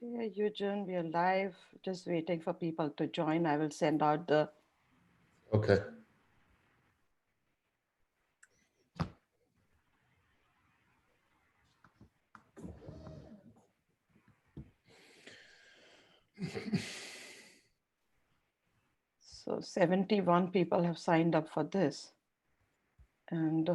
Okay, Yujun, we are live, just waiting for people to join. I will send out the... Okay. So 71 people have signed up for this. And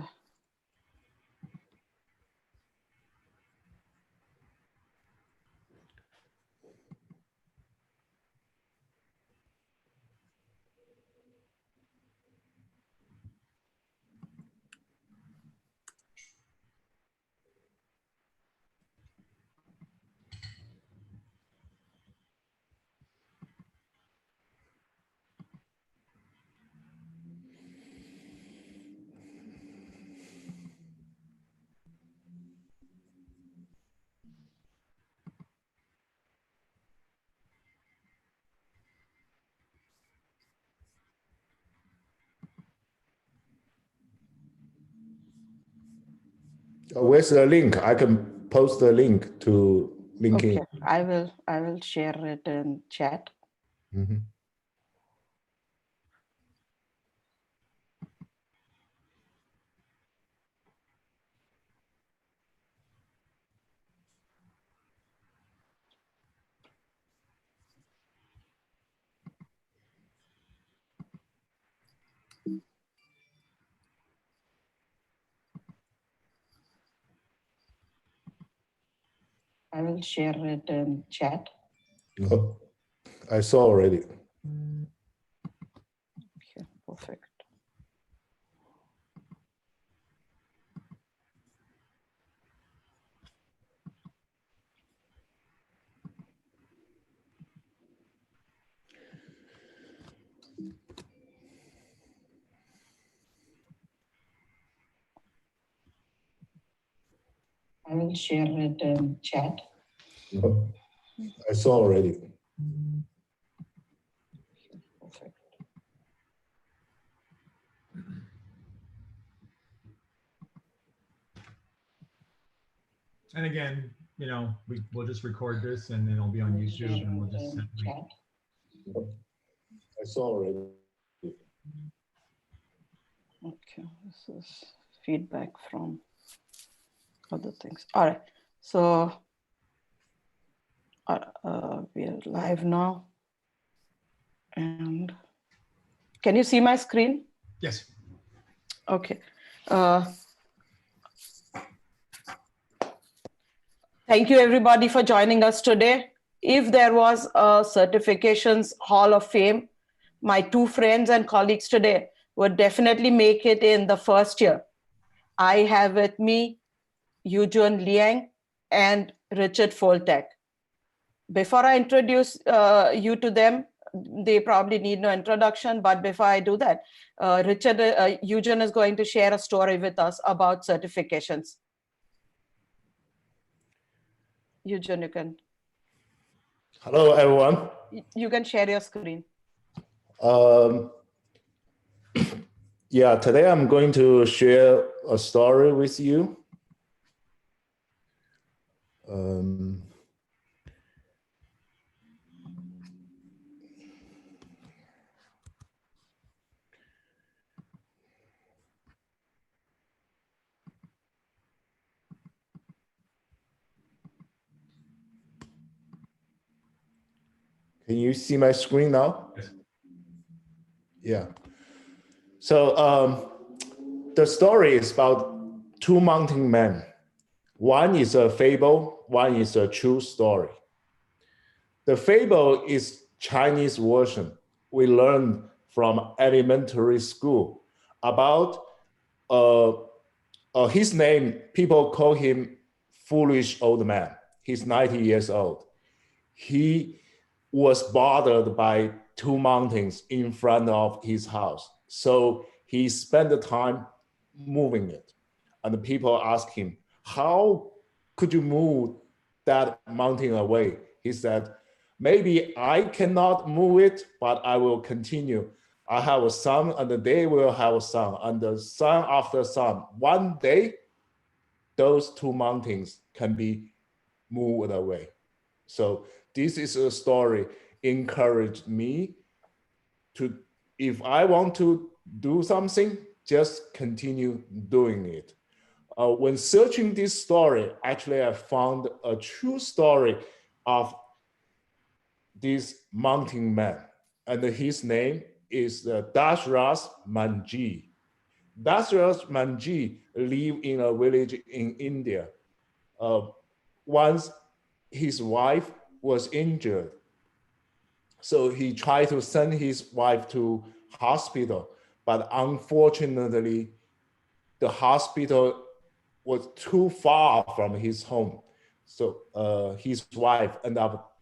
Where's the link? I can post the link to LinkedIn. okay, I will share it in chat. Mm-hmm. I will share it in chat. Oh, I saw already. Okay, perfect. I will share it in chat. Oh, I saw already. Perfect. And again, you know, we'll just record this and then it'll be on YouTube and we'll just send the link. I saw already. Okay, this is feedback from other things. All right, so we are live now. And can you see my screen? Yes. Okay. Thank you everybody for joining us today. If there was a certifications hall of fame, my two friends and colleagues today would definitely make it in the first year. I have with me Yujun Liang and Richard Foltak. Before I introduce you to them, they probably need no introduction, but before I do that, Yujun is going to share a story with us about certifications. Yujun, you can. Hello, everyone. You can share your screen. Yeah, today I'm going to share a story with you. Can you see my screen now? Yes. Yeah. So the story is about two mountain men. One is a fable, one is a true story. The fable is Chinese version we learned from elementary school about his name, people call him foolish old man. He's 90 years old. He was bothered by two mountains in front of his house. So he spent the time moving it. And the people asked him, how could you move that mountain away? He said, maybe I cannot move it, but I will continue. I have a son and they will have a son, and the son after son. One day, those two mountains can be moved away. So this is a story encouraged me to, if I want to do something, just continue doing it. When searching this story, actually I found a true story of this mountain man, and his name is Dashraj Manji. Dashraj Manji lived in a village in India. Once his wife was injured, so he tried to send his wife to hospital, but unfortunately, the hospital was too far from his home. So his wife ended up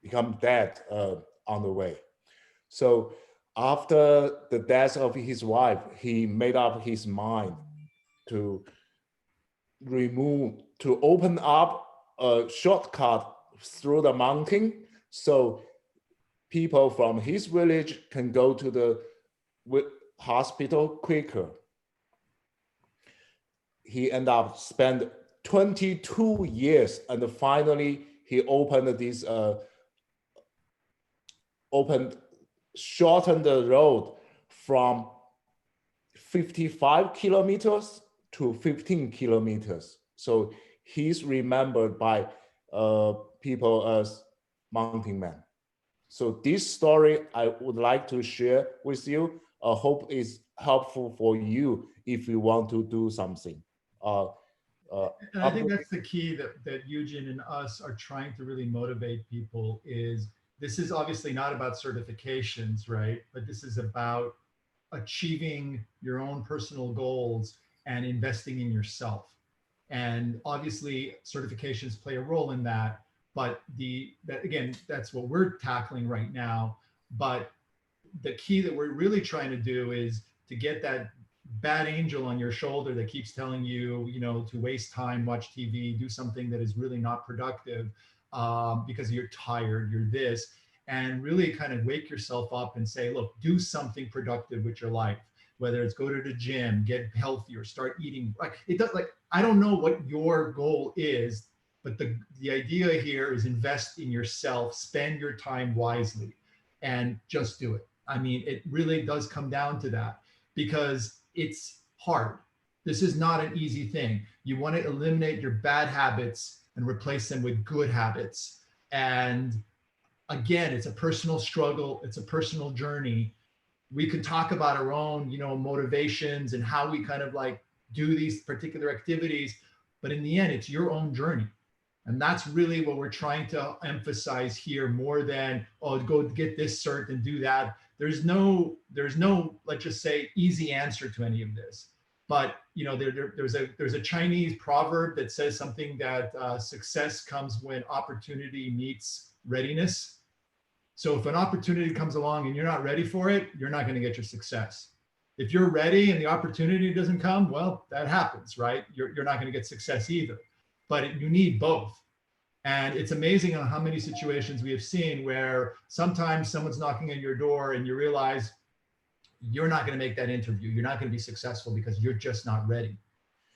become dead on the way. So after the death of his wife, he made up his mind to open up a shortcut through the mountain, so people from his village can go to the hospital quicker. He ended up spend 22 years, and finally he opened this shortened the road from 55 kilometers to 15 kilometers. So he's remembered by people as mountain man. So this story I would like to share with you. I hope it's helpful for you if you want to do something. And I think that's the key that Yujun and us are trying to really motivate people is, this is obviously not about certifications, right? But this is about achieving your own personal goals and investing in yourself. And obviously certifications play a role in that, but again, that's what we're tackling right now. But the key that we're really trying to do is to get that bad angel on your shoulder that keeps telling you, to waste time, watch TV, do something that is really not productive because you're tired, you're this, and really kind of wake yourself up and say, look, do something productive with your life, whether it's go to the gym, get healthier, start eating. I don't know what your goal is, but the idea here is invest in yourself, spend your time wisely, and just do it. I mean, it really does come down to that, because it's hard. This is not an easy thing. You want to eliminate your bad habits and replace them with good habits. And again, it's a personal struggle. It's a personal journey. We could talk about our own, motivations and how we kind of like do these particular activities, but in the end, it's your own journey. And that's really what we're trying to emphasize here, more than, oh, go get this cert and do that. There's no, let's just say, easy answer to any of this. But there's a Chinese proverb that says something that success comes when opportunity meets readiness. So if an opportunity comes along and you're not ready for it, you're not going to get your success. If you're ready and the opportunity doesn't come, well, that happens, right? You're not going to get success either. But you need both. And it's amazing on how many situations we have seen where sometimes someone's knocking at your door and you realize you're not going to make that interview. You're not going to be successful because you're just not ready.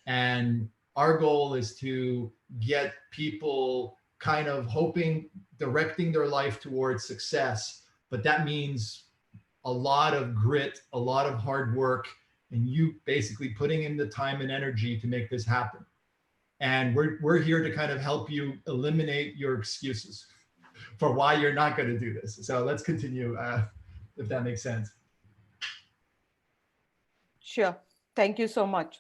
And our goal is to get people kind of directing their life towards success. But that means a lot of grit, a lot of hard work, and you basically putting in the time and energy to make this happen. And we're here to kind of help you eliminate your excuses for why you're not going to do this. So let's continue, if that makes sense. Sure. Thank you so much.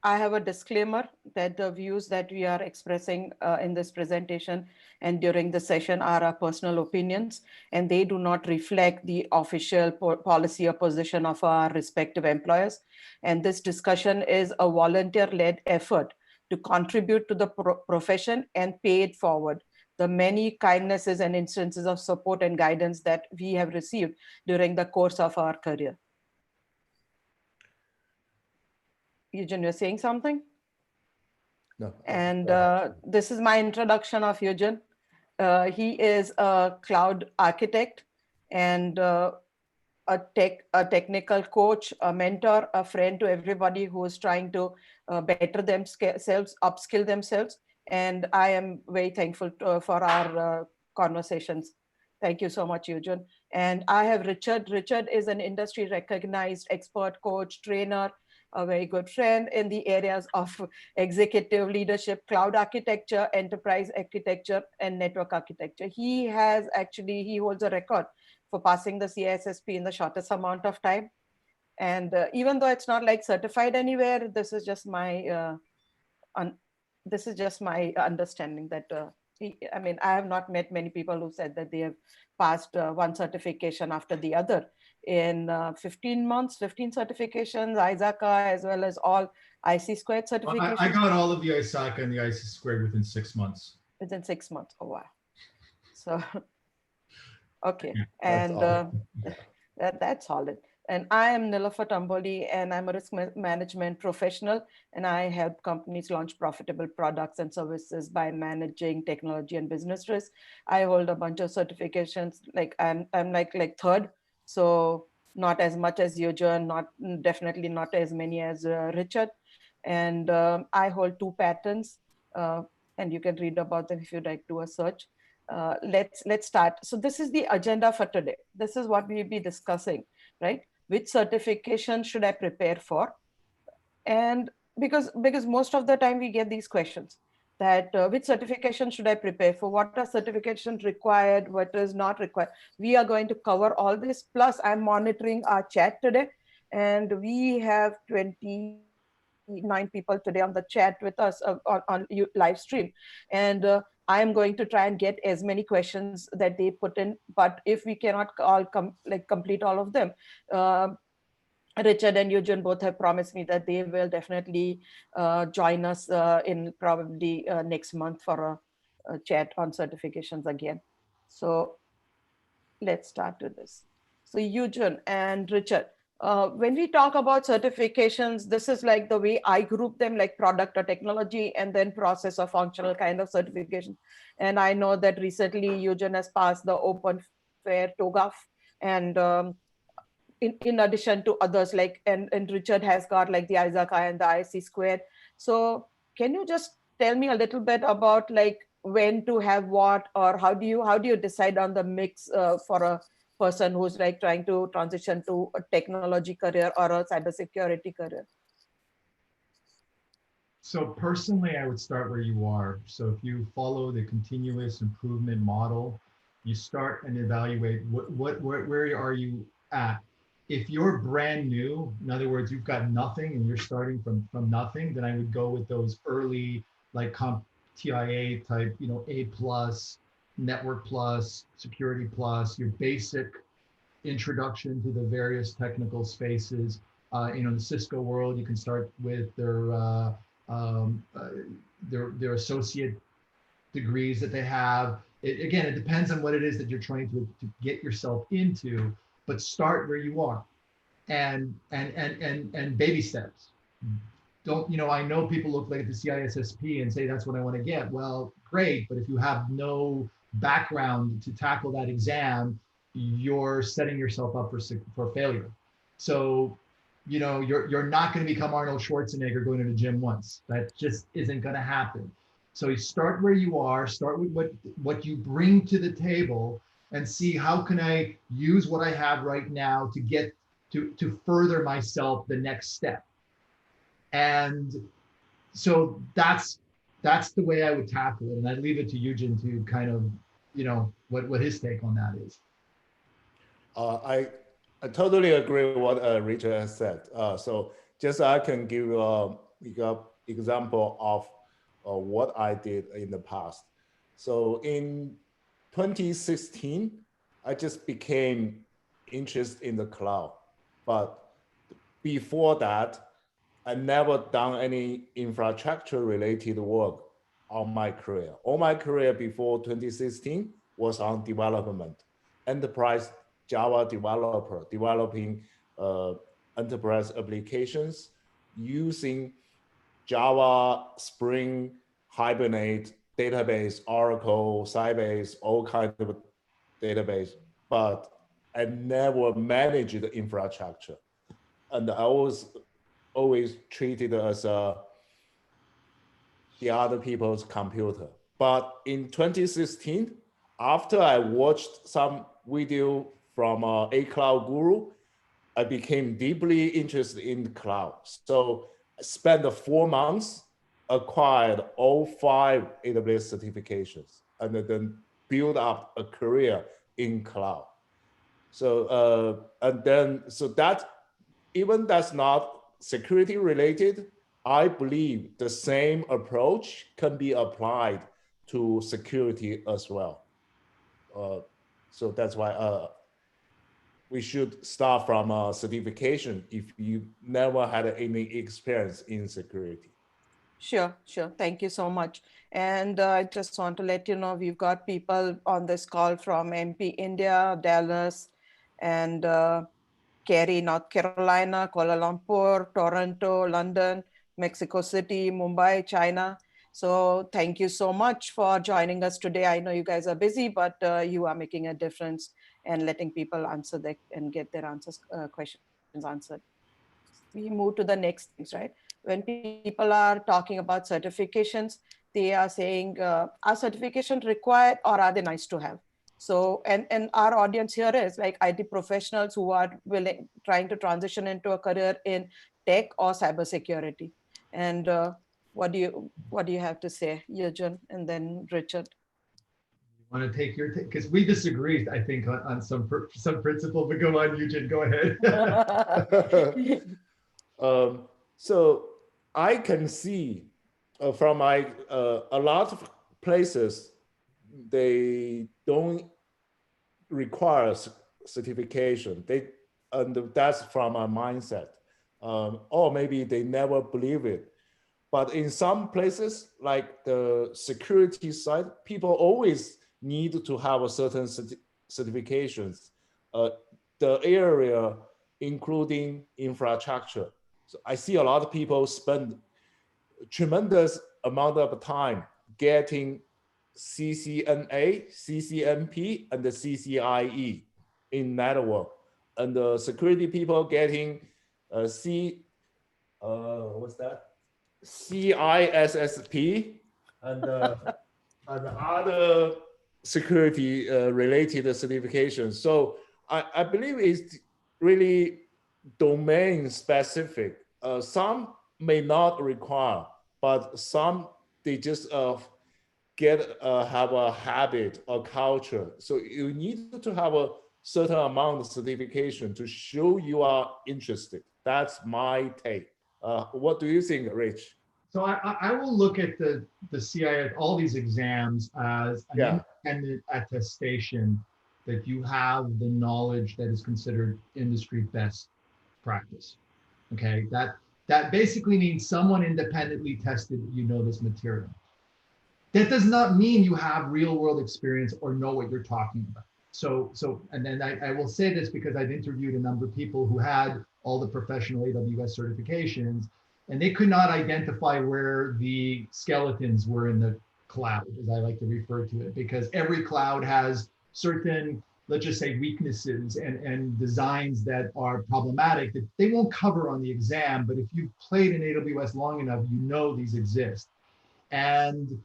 I have a disclaimer that the views that we are expressing in this presentation and during the session are our personal opinions, and they do not reflect the official policy or position of our respective employers. And this discussion is a volunteer-led effort to contribute to the profession and pay it forward the many kindnesses and instances of support and guidance that we have received during the course of our career. Yujun, you're saying something? No. And this is my introduction of Yujun. He is a cloud architect and a technical coach, a mentor, a friend to everybody who is trying to better themselves, upskill themselves. And I am very thankful for our conversations. Thank you so much, Yujun. And I have Richard. Richard is an industry recognized expert coach, trainer, a very good friend in the areas of executive leadership, cloud architecture, enterprise architecture, and network architecture. He holds a record for passing the CISSP in the shortest amount of time. And even though it's not like certified anywhere, this is just my understanding that I mean, I have not met many people who said that they have passed one certification after the other in 15 months, 15 certifications, ISACA, as well as all IC squared certifications. I got all of the ISACA and the IC squared within 6 months. Within 6 months. Oh, wow. So, okay. That's And that's solid. And I am Nilofer Tamboli, and I'm a risk management professional, and I help companies launch profitable products and services by managing technology and business risk. I hold a bunch of certifications, like I'm like third, so not as much as Yujun, definitely not as many as Richard. And I hold 2 patents, and you can read about them if you'd like to do a search. Let's start. So this is the agenda for today. This is what we'll be discussing, right? Which certification should I prepare for? And because most of the time we get these questions that which certification should I prepare for? What are certifications required? What is not required? We are going to cover all this. Plus, I'm monitoring our chat today, and we have 29 people today on the chat with us on live stream. And I am going to try and get as many questions that they put in, but if we cannot all complete all of them, Richard and Yujun both have promised me that they will definitely join us in probably next month for a chat on certifications again. So let's start with this. So Yujun and Richard, when we talk about certifications, this is like the way I group them, like product or technology, and then process or functional kind of certification. And I know that recently Yujun has passed the Open Fair TOGAF, and in addition to others, like and Richard has got like the ISACA and the IC squared. So can you just tell me a little bit about like when to have what, or how do you decide on the mix for a person who's like trying to transition to a technology career or a cybersecurity career? So personally, I would start where you are. So if you follow the continuous improvement model, you start and evaluate where are you at. If you're brand new, in other words, you've got nothing and you're starting from nothing, then I would go with those early like TIA type, A plus, network plus, security plus, your basic introduction to the various technical spaces. In the Cisco world, you can start with their associate degrees that they have. Again, it depends on what it is that you're trying to get yourself into, but start where you are, and baby steps. Don't, I know people look like at the CISSP and say that's what I want to get. Well, great, but if you have no background to tackle that exam, you're setting yourself up for failure. So, you're not going to become Arnold Schwarzenegger going to the gym once. That just isn't going to happen. So you start where you are, start with what you bring to the table, and see how can I use what I have right now to get to further myself the next step. And so that's the way I would tackle it. And I'd leave it to Yujin to kind of, what his take on that is. I totally agree with what Richard has said. So just I can give an example of what I did in the past. So in 2016, I just became interested in the cloud. But before that, I never done any infrastructure related work on my career. All my career before 2016 was on development, enterprise Java developer, developing enterprise applications using Java, Spring, Hibernate, database, Oracle, Sybase, all kinds of database, but I never managed the infrastructure. And I was always treated as a the other people's computer. But in 2016, after I watched some video from a cloud guru, I became deeply interested in the cloud. So I spent 4 months, acquired all 5 AWS certifications, and then build up a career in cloud. So so that, even that's not security related, I believe the same approach can be applied to security as well. So that's why we should start from a certification if you never had any experience in security. Sure. Thank you so much. And I just want to let you know, we've got people on this call from MP, India, Dallas, and Cary, North Carolina, Kuala Lumpur, Toronto, London, Mexico City, Mumbai, China. So thank you so much for joining us today. I know you guys are busy, but you are making a difference and letting people answer and get their questions answered. We move to the next things, right? When people are talking about certifications, they are saying, are certifications required or are they nice to have? So, and our audience here is like IT professionals who are trying to transition into a career in tech or cybersecurity. And what do you have to say, Yujun, and then Richard? Want to take your because we disagree, I think, on some principle, but go on, Yujun, go ahead. So I can see from my a lot of places, they don't require certification. And that's from a mindset, or maybe they never believe it. But in some places, like the security side, people always need to have a certain certifications. The area including infrastructure. So I see a lot of people spend tremendous amount of time getting CCNA, CCNP, and the CCIE in network, and the security people getting what's that? CISSP and other security related certifications. So I believe it's really domain specific. Some may not require, but some they just have a habit or culture. So you need to have a certain amount of certification to show you are interested. That's my take. What do you think, Rich? So I will look at the CIS, all these exams, as an independent attestation that you have the knowledge that is considered industry best practice. Okay, that basically means someone independently tested that you know this material. That does not mean you have real world experience or know what you're talking about. So and then I will say this because I've interviewed a number of people who had all the professional AWS certifications, and they could not identify where the skeletons were in the cloud, as I like to refer to it, because every cloud has certain, let's just say, weaknesses and designs that are problematic that they won't cover on the exam. But if you've played in AWS long enough, you know these exist. And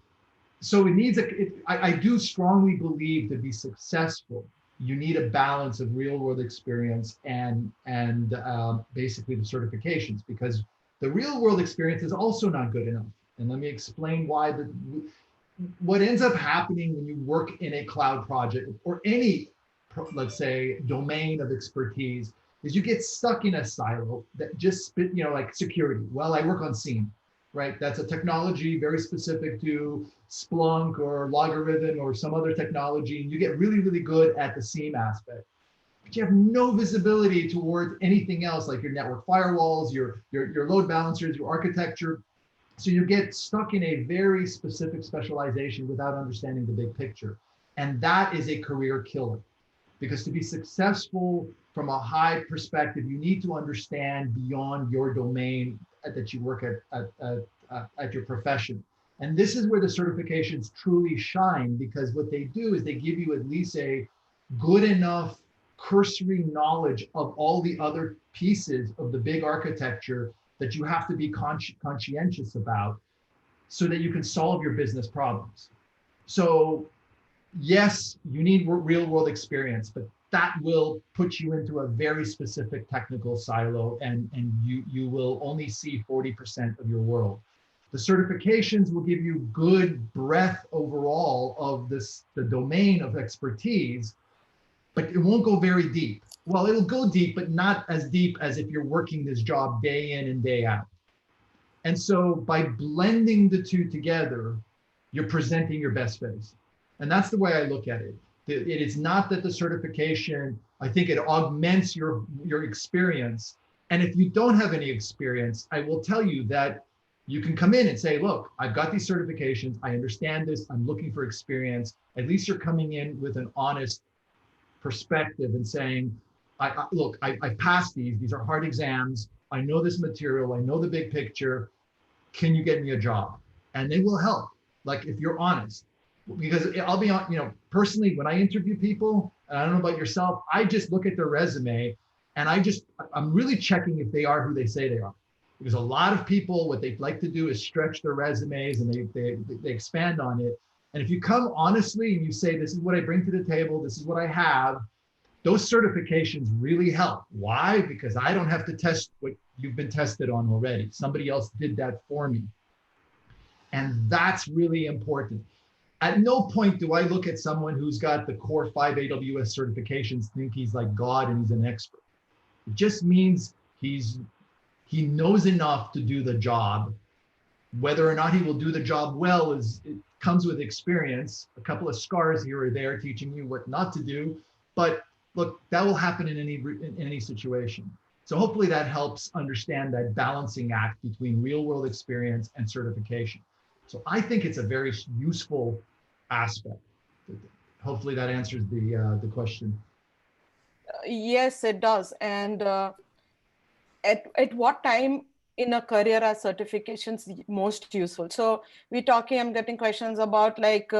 so it needs I do strongly believe to be successful, you need a balance of real world experience and basically the certifications, because the real world experience is also not good enough. And let me explain why. What ends up happening when you work in a cloud project or any, let's say, domain of expertise is you get stuck in a silo that just, like security. Well, I work on SIEM, right? That's a technology very specific to Splunk or Logarithm or some other technology. And you get really, really good at the SIEM aspect. But you have no visibility towards anything else, like your network firewalls, your load balancers, your architecture. So you get stuck in a very specific specialization without understanding the big picture. And that is a career killer. Because to be successful from a high perspective, you need to understand beyond your domain that you work at your profession. And this is where the certifications truly shine, because what they do is they give you at least a good enough cursory knowledge of all the other pieces of the big architecture that you have to be conscientious about, so that you can solve your business problems. So yes, you need real world experience, but that will put you into a very specific technical silo, and you will only see 40% of your world. The certifications will give you good breadth overall of the domain of expertise, but it won't go very deep. Well, it'll go deep, but not as deep as if you're working this job day in and day out. And so by blending the two together, you're presenting your best face. And that's the way I look at it. It is not that the certification, I think it augments your experience. And if you don't have any experience, I will tell you that you can come in and say, look, I've got these certifications. I understand this. I'm looking for experience. At least you're coming in with an honest perspective and saying, look, I passed these. These are hard exams. I know this material. I know the big picture. Can you get me a job? And they will help. Like if you're honest, because I'll be on, personally, when I interview people, and I don't know about yourself, I just look at their resume and I'm really checking if they are who they say they are. Because a lot of people, what they like to do is stretch their resumes and they expand on it. And if you come honestly and you say, this is what I bring to the table, this is what I have, those certifications really help. Why? Because I don't have to test what you've been tested on already. Somebody else did that for me. And that's really important. At no point do I look at someone who's got the core 5 AWS certifications, think he's like God and he's an expert. It just means he knows enough to do the job. Whether or not he will do the job well it comes with experience, a couple of scars here or there teaching you what not to do. But look, that will happen in any situation. So hopefully that helps understand that balancing act between real world experience and certification. So I think it's a very useful aspect. Hopefully that answers the question. Yes, it does. And at what time in a career are certifications most useful? So I'm getting questions about like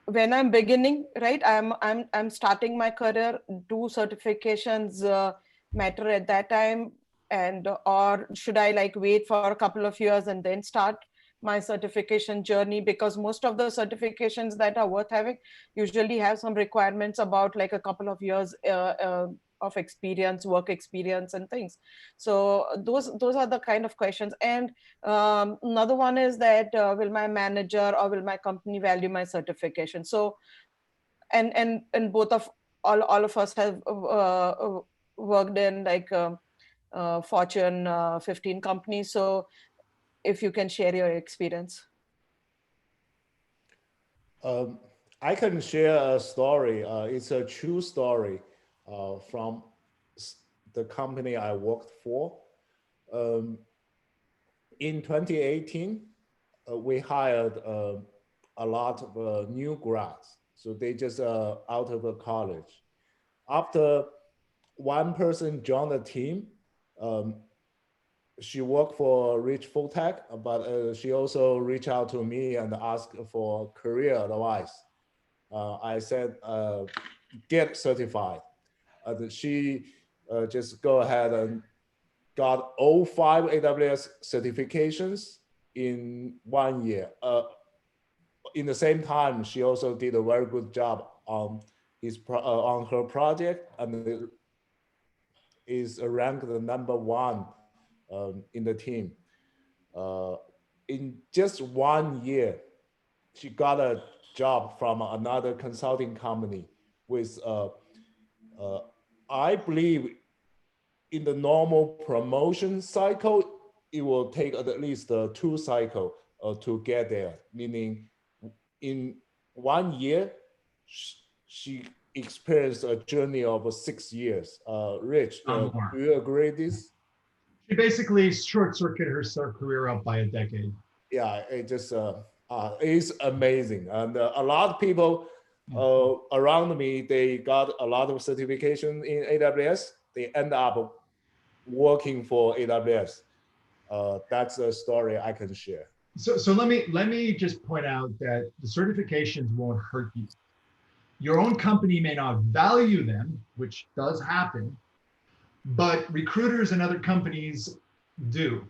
when I'm beginning, right? I'm starting my career. Do certifications matter at that time, and or should I like wait for a couple of years and then start my certification journey? Because most of the certifications that are worth having usually have some requirements about like a couple of years of experience, work experience and things. So those are the kind of questions. And another one is that will my manager or will my company value my certification? So and both of all of us have worked in like Fortune 15 companies. So if you can share your experience. I can share a story. It's a true story from the company I worked for. In 2018, we hired a lot of new grads. So they just out of college. After one person joined the team, she worked for Rich Foltak, but she also reached out to me and asked for career advice. I said, get certified. She just go ahead and got all 5 AWS certifications in 1 year. In the same time, she also did a very good job on her project and is ranked the #1 in the team. In just 1 year, she got a job from another consulting company with, I believe in the normal promotion cycle, it will take at least 2 cycles to get there, meaning in 1 year, she experienced a journey of 6 years. Rich, do you agree with this? She basically short-circuited her career up by a decade. Yeah, it just is amazing. And a lot of people around me, they got a lot of certification in AWS. They end up working for AWS. That's a story I can share. So let me just point out that the certifications won't hurt you. Your own company may not value them, which does happen, but recruiters and other companies do.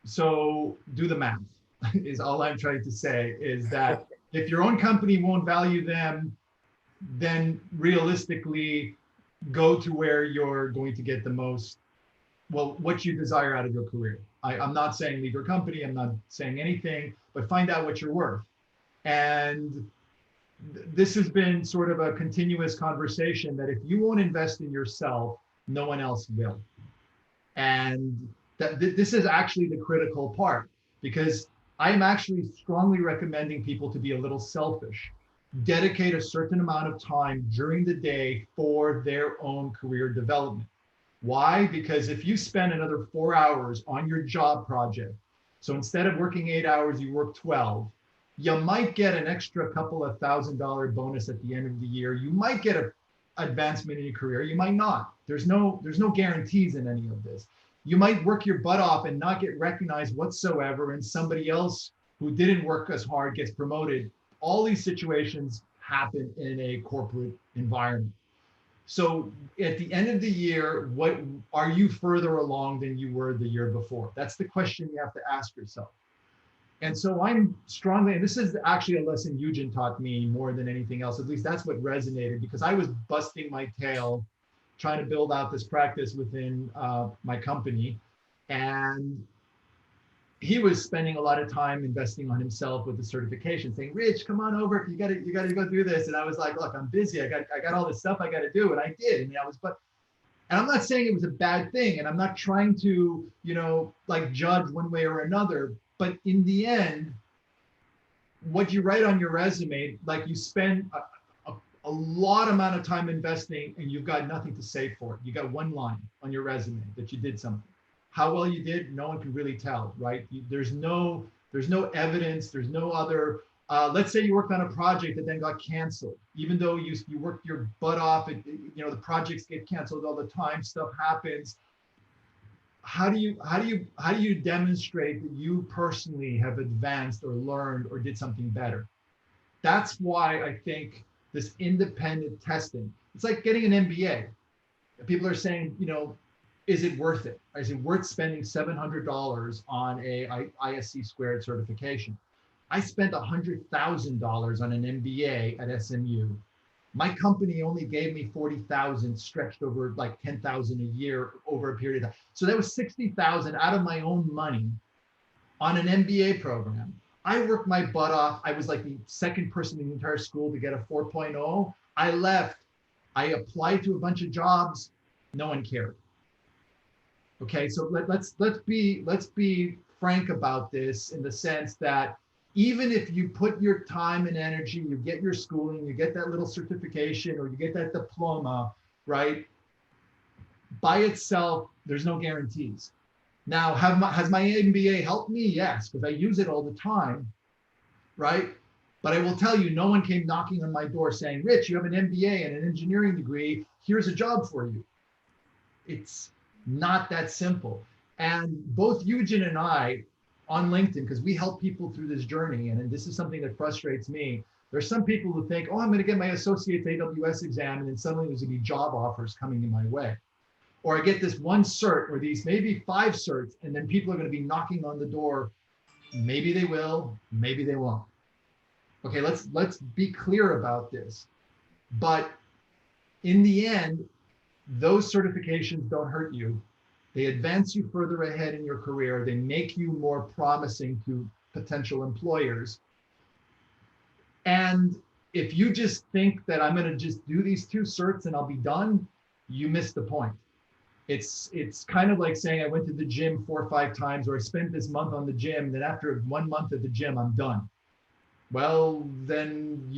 So do the math. is all I'm trying to say, is that if your own company won't value them, then realistically go to where you're going to get the most, well, what you desire out of your career. I'm not saying leave your company, I'm not saying anything, but find out what you're worth. And this has been sort of a continuous conversation that if you won't invest in yourself, no one else will. And this is actually the critical part, because I'm actually strongly recommending people to be a little selfish. Dedicate a certain amount of time during the day for their own career development. Why? Because if you spend another 4 hours on your job project, so instead of working 8 hours, you work 12, you might get an extra couple of $1,000 bonus at the end of the year. You might get an advancement in your career. You might not. There's no guarantees in any of this. You might work your butt off and not get recognized whatsoever, and somebody else who didn't work as hard gets promoted. All these situations happen in a corporate environment. So at the end of the year, what are you further along than you were the year before? That's the question you have to ask yourself. And so I'm strongly, and this is actually a lesson Yujun taught me more than anything else, at least that's what resonated, because I was busting my tail trying to build out this practice within my company. And he was spending a lot of time investing on himself with the certification, saying, Rich, come on over, you gotta go do this. And I was like, look, I'm busy, I got all this stuff I gotta do. And I did, and and I'm not saying it was a bad thing, and I'm not trying to, like judge one way or another, but in the end, what you write on your resume, like you spend a lot amount of time investing and you've got nothing to say for it. You got one line on your resume that you did something. How well you did, no one can really tell, right? There's no evidence, there's no other, let's say you worked on a project that then got canceled. Even though you worked your butt off, the projects get canceled all the time, stuff happens. How do you demonstrate that you personally have advanced or learned or did something better? That's why I think this independent testing, it's like getting an MBA. People are saying, is it worth it? Is it worth spending $700 on a ISC squared certification? I spent $100,000 on an MBA at SMU. My company only gave me 40,000 stretched over like 10,000 a year over a period of time. So that was 60,000 out of my own money on an MBA program. I worked my butt off. I was like the second person in the entire school to get a 4.0. I left. I applied to a bunch of jobs. No one cared. Okay, so let's be frank about this, in the sense that even if you put your time and energy, you get your schooling, you get that little certification, or you get that diploma, right? By itself, there's no guarantees. Now, has my MBA helped me? Yes, because I use it all the time, right? But I will tell you, no one came knocking on my door saying, Rich, you have an MBA and an engineering degree, here's a job for you. It's not that simple. And both Yujin and I on LinkedIn, because we help people through this journey, and this is something that frustrates me. There's some people who think, oh, I'm going to get my associate's AWS exam, and then suddenly there's going to be job offers coming in my way. Or I get this one cert, or these maybe 5 certs, and then people are going to be knocking on the door. Maybe they will, maybe they won't. Okay, let's be clear about this. But in the end, those certifications don't hurt you. They advance you further ahead in your career. They make you more promising to potential employers. And if you just think that I'm going to just do these 2 certs and I'll be done, you miss the point. It's kind of like saying I went to the gym 4 or 5 times, or I spent this month on the gym, then after 1 month at the gym, I'm done. Well, then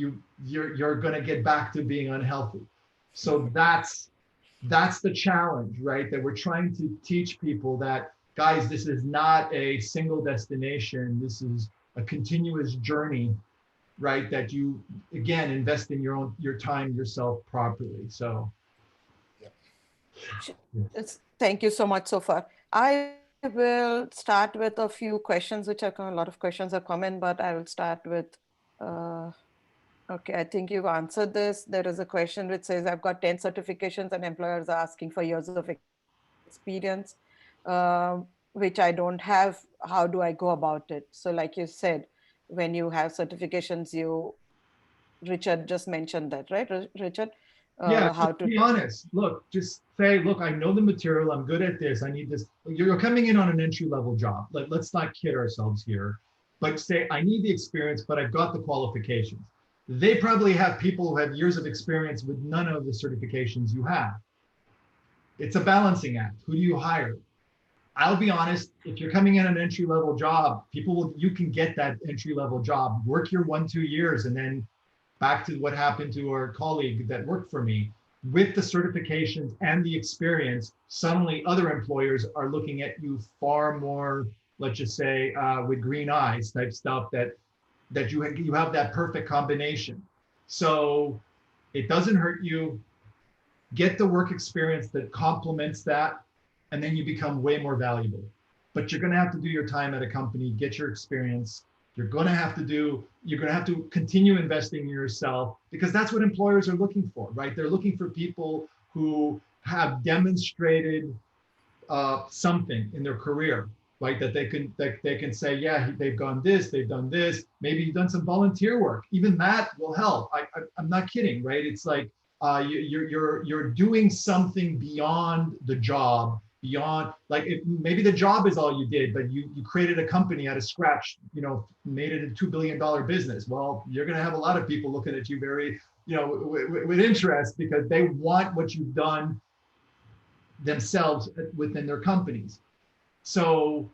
you're going to get back to being unhealthy. So that's the challenge, right? That we're trying to teach people that, guys, this is not a single destination. This is a continuous journey, right? That you, again, invest in your time, yourself properly. So. Thank you so much so far. I will start with a few questions, which are a lot of questions are common, but I will start with, okay, I think you've answered this. There is a question which says, I've got 10 certifications and employers are asking for years of experience. which I don't have, how do I go about it? So like you said, when you have certifications, Richard just mentioned that, right, Richard? Yeah, How just to, be honest. Look, just say, look, I know the material. I'm good at this. I need this. You're coming in on an entry level job. Let's not kid ourselves here. But say, I need the experience, but I've got the qualifications. They probably have people who have years of experience with none of the certifications you have. It's a balancing act. Who do you hire? I'll be honest, if you're coming in an entry level job, you can get that entry level job, work your 1-2 years, and then back to what happened to our colleague that worked for me, with the certifications and the experience, suddenly other employers are looking at you far more, let's just say, with green eyes type stuff, that you have that perfect combination. So it doesn't hurt you. Get the work experience that complements that, and then you become way more valuable. But you're going to have to do your time at a company, get your experience. You're going to have to continue investing in yourself, because that's what employers are looking for, right? They're looking for people who have demonstrated something in their career, right? That they can say, yeah, they've done this. Maybe you've done some volunteer work. Even that will help. I'm not kidding, right? It's like you're doing something beyond the job, beyond, like, if maybe the job is all you did, but you created a company out of scratch, made it a $2 billion business. Well, you're going to have a lot of people looking at you very, with interest, because they want what you've done themselves within their companies. So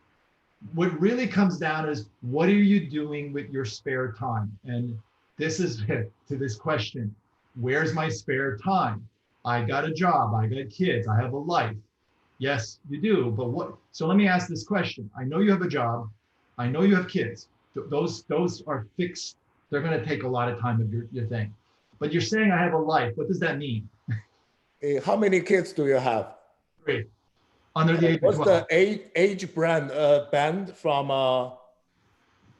what really comes down is, what are you doing with your spare time? And this is to this question: where's my spare time? I got a job, I got kids, I have a life. Yes, you do, but what? So let me ask this question. I know you have a job, I know you have kids. Those are fixed. They're going to take a lot of time of your thing. But you're saying I have a life. What does that mean? How many kids do you have? 3, under the age of 12. What's the age band from?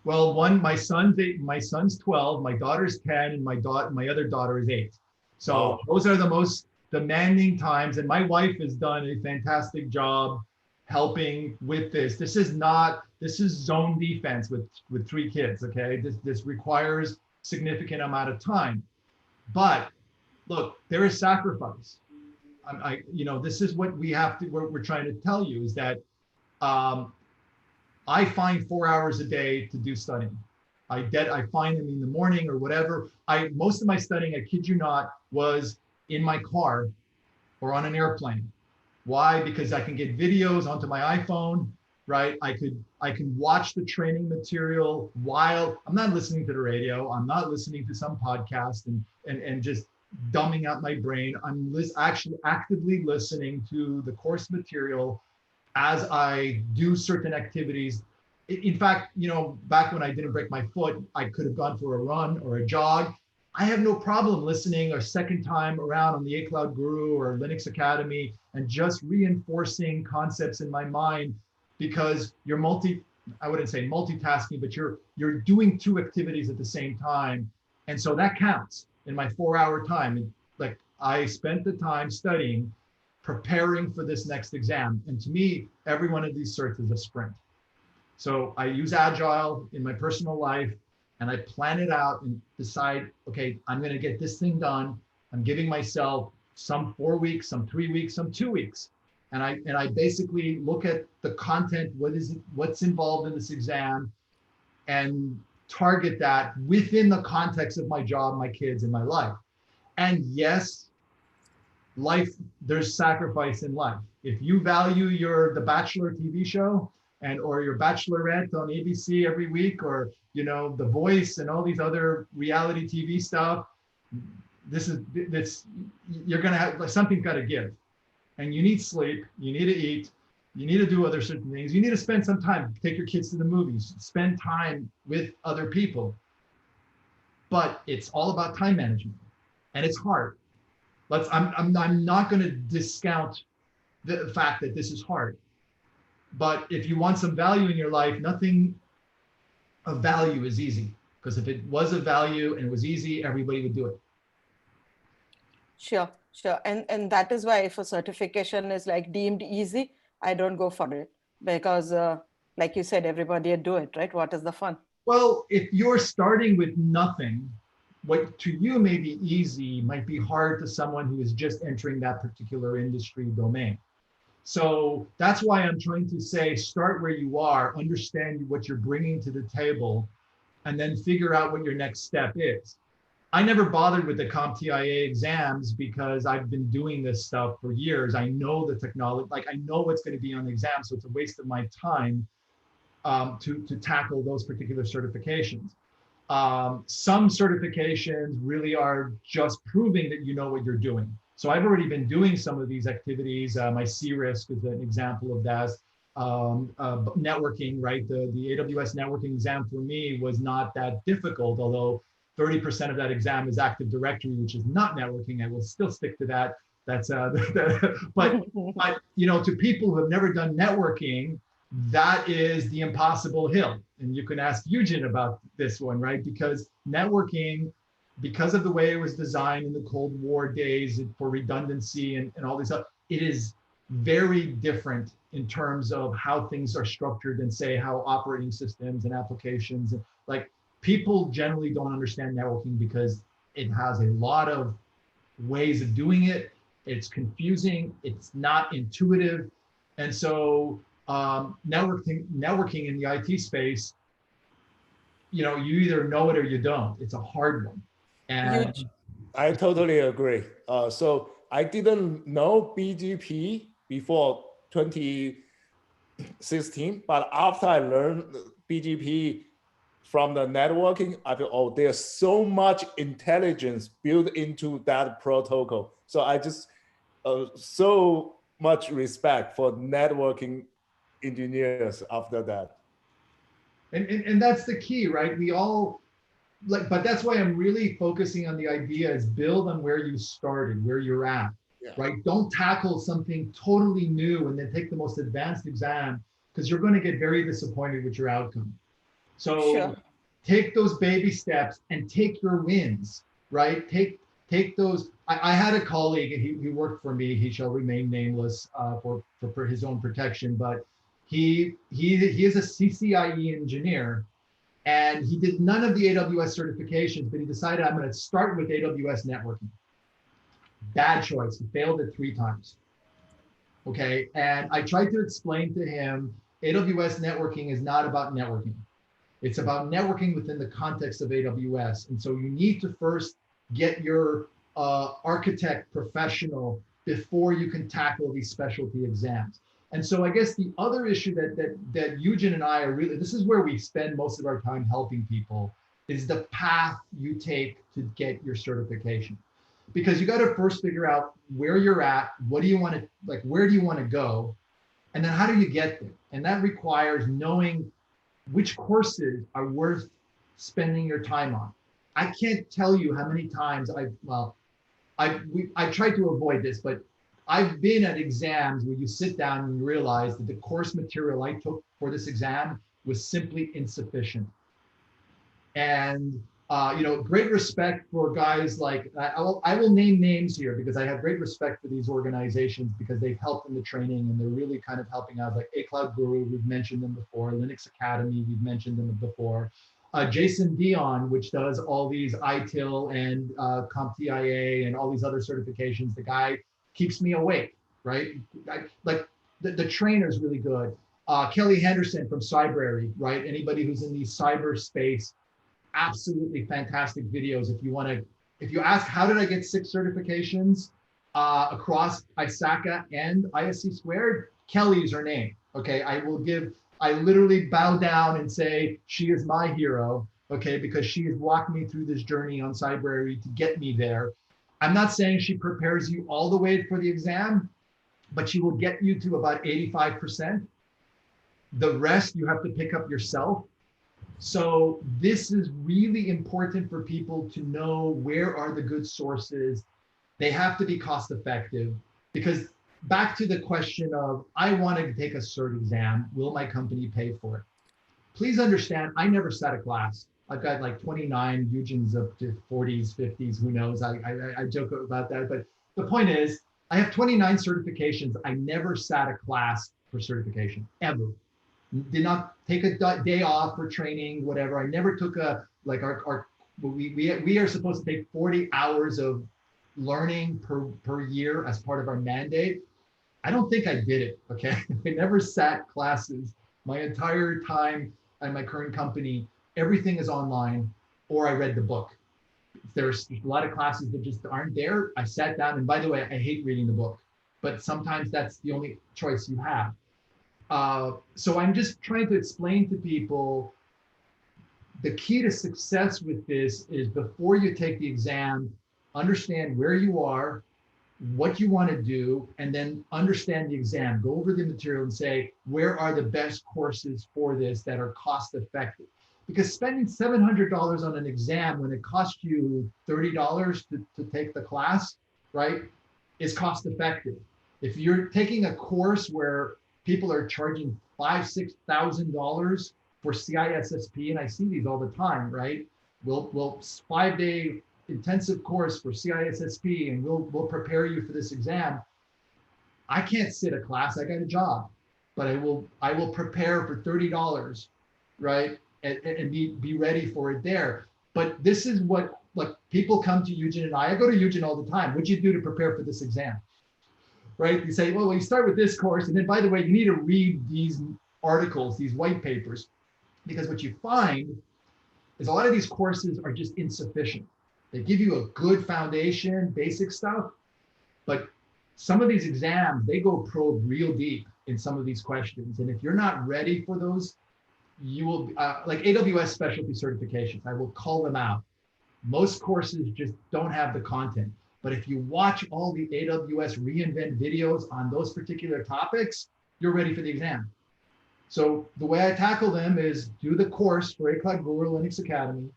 Well, my son's 12, my daughter's 10, and my other daughter is 8. So those are the most demanding times. And my wife has done a fantastic job helping with this. This is zone defense with 3 kids. Okay, this requires significant amount of time. But look, there is sacrifice. This is what we're trying to tell you, is that I find 4 hours a day to do studying. I find them in the morning or whatever. Most of my studying, I kid you not, was in my car or on an airplane. Why? Because I can get videos onto my iPhone, right? I can watch the training material while I'm not listening to the radio. I'm not listening to some podcast and just dumbing out my brain. I'm actually actively listening to the course material as I do certain activities. In fact, back when I didn't break my foot, I could have gone for a run or a jog. I have no problem listening a second time around on the A Cloud Guru or Linux Academy and just reinforcing concepts in my mind, because you're I wouldn't say multitasking, but you're doing 2 activities at the same time. And so that counts in my 4-hour time. Like, I spent the time studying, preparing for this next exam. And to me, every one of these certs is a sprint. So I use Agile in my personal life, and I plan it out and decide, okay, I'm going to get this thing done. I'm giving myself some 4 weeks, some 3 weeks, some 2 weeks. And I basically look at the content, what's involved in this exam, and target that within the context of my job, my kids, and my life. And yes, there's sacrifice in life. If you value The Bachelor TV show or your Bachelorette on ABC every week, or The Voice and all these other reality TV stuff, you're gonna have, something's got to give. And you need sleep, you need to eat, you need to do other certain things. You need to spend some time, take your kids to the movies, spend time with other people. But it's all about time management, and it's hard. I'm not going to discount the fact that this is hard. But if you want some value in your life, nothing of value is easy. Because if it was of value and it was easy, everybody would do it. Sure. And that is why if a certification is like deemed easy, I don't go for it. Because like you said, everybody would do it, right? What is the fun? Well, if you're starting with nothing, what to you may be easy might be hard to someone who is just entering that particular industry domain. So that's why I'm trying to say, start where you are, understand what you're bringing to the table, and then figure out what your next step is. I never bothered with the CompTIA exams because I've been doing this stuff for years. I know the technology, like I know what's going to be on the exam, so it's a waste of my time to tackle those particular certifications. Some certifications really are just proving that you know what you're doing. So I've already been doing some of these activities. My C-Risk is an example of that. Networking, right? The AWS networking exam for me was not that difficult, although 30% of that exam is Active Directory, which is not networking. I will still stick to that. That's but you know, to people who have never done networking, that is the impossible hill. And you can ask Yujun about this one, right? Because networking, because of the way it was designed in the Cold War days for redundancy and all this stuff, it is very different in terms of how things are structured and say how operating systems and applications, and like people generally don't understand networking because it has a lot of ways of doing it. It's confusing, it's not intuitive. And so networking in the IT space, you know, you either know it or you don't. It's a hard one. And I totally agree. So I didn't know BGP before 2016, but after I learned BGP from the networking, I feel, oh, there's so much intelligence built into that protocol. So I just so much respect for networking engineers after that. And that's the key, right? We all like, but that's why I'm really focusing on the idea is build on where you started, where you're at, right? Don't tackle something totally new and then take the most advanced exam because you're going to get very disappointed with your outcome. So take those baby steps and take your wins, right? Take those. I had a colleague, and he worked for me. He shall remain nameless for his own protection, but he is a CCIE engineer, and he did none of the AWS certifications, but he decided I'm going to start with AWS networking. Bad choice. He failed it 3 times. Okay, and I tried to explain to him AWS networking is not about networking. It's about networking within the context of AWS. And so you need to first get your architect professional before you can tackle these specialty exams. And so I guess the other issue that Yujun and I are really, this is where we spend most of our time helping people, is the path you take to get your certification. Because you got to first figure out where you're at, what do you want to, like, where do you want to go? And then how do you get there? And that requires knowing which courses are worth spending your time on. I can't tell you how many times I tried to avoid this, but I've been at exams where you sit down and you realize that the course material I took for this exam was simply insufficient. And you know, great respect for guys like, I will name names here because I have great respect for these organizations because they've helped in the training and they're really kind of helping out, like A Cloud Guru, we've mentioned them before, Linux Academy, we've mentioned them before. Jason Dion, which does all these ITIL and CompTIA and all these other certifications, the guy keeps me awake, right? Like the trainer's really good. Kelly Henderson from Cybrary, right? Anybody who's in the cyberspace, absolutely fantastic videos. If you ask, how did I get 6 certifications across ISACA and ISC squared, Kelly is her name. Okay, I literally bow down and say, she is my hero, okay, because she has walked me through this journey on Cybrary to get me there. I'm not saying she prepares you all the way for the exam, but she will get you to about 85%. The rest you have to pick up yourself. So this is really important for people to know where are the good sources. They have to be cost effective, because back to the question of, I want to take a cert exam, will my company pay for it? Please understand, I never sat a class. I've got like 29, Yujin's up to 40s, 50s, who knows? I joke about that, but the point is, I have 29 certifications. I never sat a class for certification, ever. Did not take a day off for training, whatever. I never took like we are supposed to take 40 hours of learning per year as part of our mandate. I don't think I did it, okay? I never sat classes my entire time at my current company. Everything is online, or I read the book. There's a lot of classes that just aren't there. I sat down, and by the way, I hate reading the book, but sometimes that's the only choice you have. So I'm just trying to explain to people the key to success with this is before you take the exam, understand where you are, what you want to do, and then understand the exam. Go over the material and say, where are the best courses for this that are cost effective? Because spending $700 on an exam when it costs you $30 to take the class, right, is cost effective. If you're taking a course where people are charging $5,000, $6,000 for CISSP, and I see these all the time, right? We'll 5-day intensive course for CISSP, and we'll prepare you for this exam. I can't sit a class, I got a job, but I will prepare for $30, right? And be ready for it there. But this is what, like, people come to Yujun and I go to Yujun all the time. What'd you do to prepare for this exam? Right? You say, well, you start with this course, and then by the way, you need to read these articles, these white papers, because what you find is a lot of these courses are just insufficient. They give you a good foundation, basic stuff, but some of these exams, they go probe real deep in some of these questions. And if you're not ready for those, you will, like AWS specialty certifications, I will call them out. Most courses just don't have the content. But if you watch all the AWS reInvent videos on those particular topics, you're ready for the exam. So the way I tackle them is do the course for A Cloud Guru Linux Academy,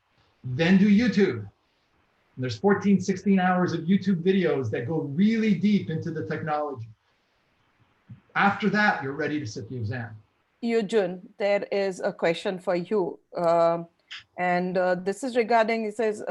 then do YouTube. And there's 14, 16 hours of YouTube videos that go really deep into the technology. After that, you're ready to sit the exam. Yujun, there is a question for you. This is regarding, it says,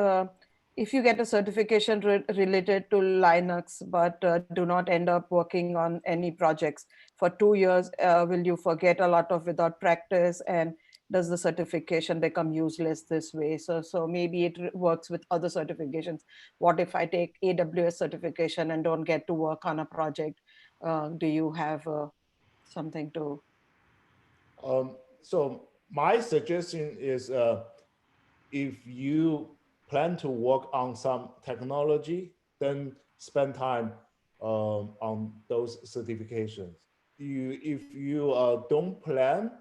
if you get a certification related to Linux, but do not end up working on any projects for 2 years, will you forget a lot of without practice? And does the certification become useless this way? So maybe it works with other certifications. What if I take AWS certification and don't get to work on a project? Do you have something to? So my suggestion is if you plan to work on some technology, then spend time on those certifications. If you don't plan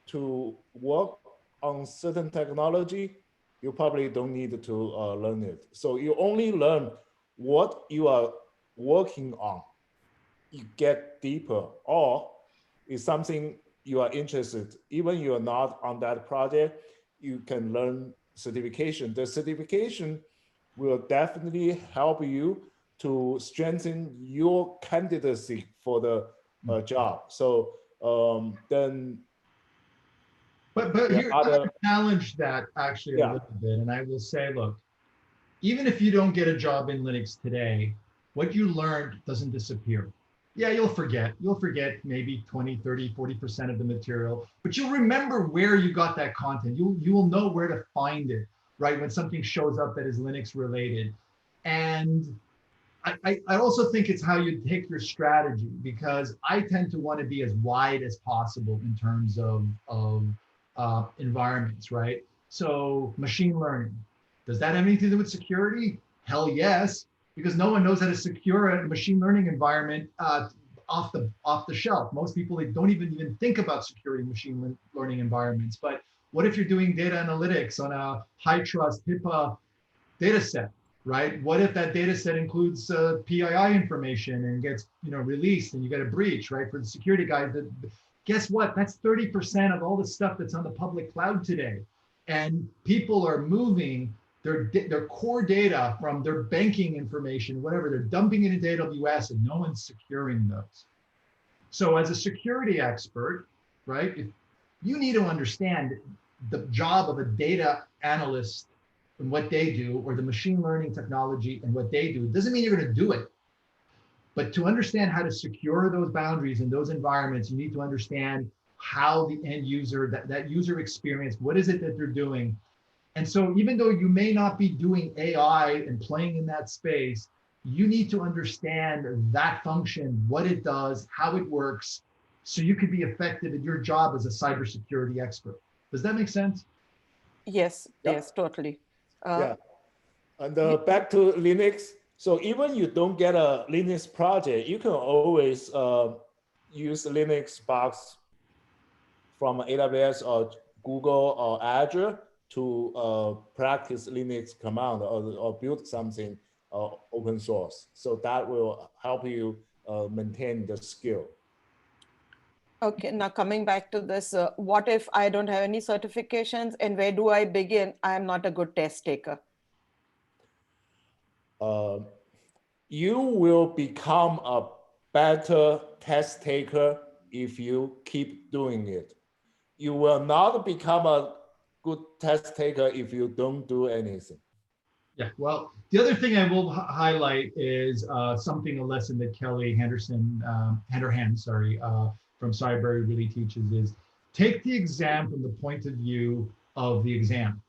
to work on certain technology, you probably don't need to learn it. So you only learn what you are working on. You get deeper, or is something you are interested, even you are not on that project, you can learn certification. The certification will definitely help you to strengthen your candidacy for the job. So then. But here, I would challenge that actually a little bit, and I will say, look, even if you don't get a job in Linux today, what you learned doesn't disappear. Yeah, you'll forget maybe 20, 30, 40% of the material, but you'll remember where you got that content. You will know where to find it, right? When something shows up that is Linux related. And I also think it's how you take your strategy, because I tend to want to be as wide as possible in terms of environments, right? So machine learning, does that have anything to do with security? Hell yes. Because no one knows how to secure a machine learning environment off the shelf. Most people, they don't even think about securing machine learning environments. But what if you're doing data analytics on a high trust HIPAA data set, right? What if that data set includes PII information and gets released and you get a breach, right? For the security guys, guess what? That's 30% of all the stuff that's on the public cloud today. And people are moving their core data from their banking information, whatever, they're dumping it into AWS and no one's securing those. So as a security expert, right, if you need to understand the job of a data analyst and what they do, or the machine learning technology and what they do, it doesn't mean you're going to do it. But to understand how to secure those boundaries in those environments, you need to understand how the end user, that user experience, what is it that they're doing? And so even though you may not be doing AI and playing in that space, you need to understand that function, what it does, how it works, so you could be effective at your job as a cybersecurity expert. Does that make sense? Yes, Yep. yes, totally. Yeah. And back to Linux. So even you don't get a Linux project, you can always use Linux box from AWS or Google or Azure to practice Linux command or build something open source. So that will help you maintain the skill. Okay, now coming back to this, what if I don't have any certifications and where do I begin? I am not a good test taker. You will become a better test taker if you keep doing it. You will not become a good test taker if you don't do anything. Yeah, well, the other thing I will highlight is a lesson that Kelly Henderson, from Cyber really teaches is take the exam from the point of view of the exam.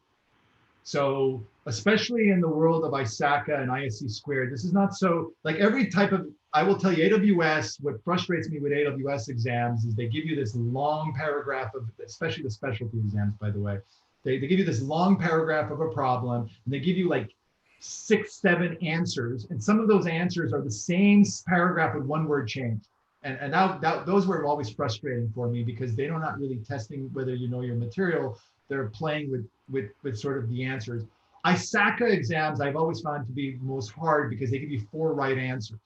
So especially in the world of ISACA and ISC squared, this is not so, like every type of, I will tell you AWS, what frustrates me with AWS exams is they give you this long paragraph of, especially the specialty exams, by the way, they give you this long paragraph of a problem and they give you like 6, 7 answers. And some of those answers are the same paragraph with one word change. And those were always frustrating for me because they're not really testing whether you know your material. They're playing with sort of the answers. ISACA exams I've always found to be most hard because they give you 4 right answers.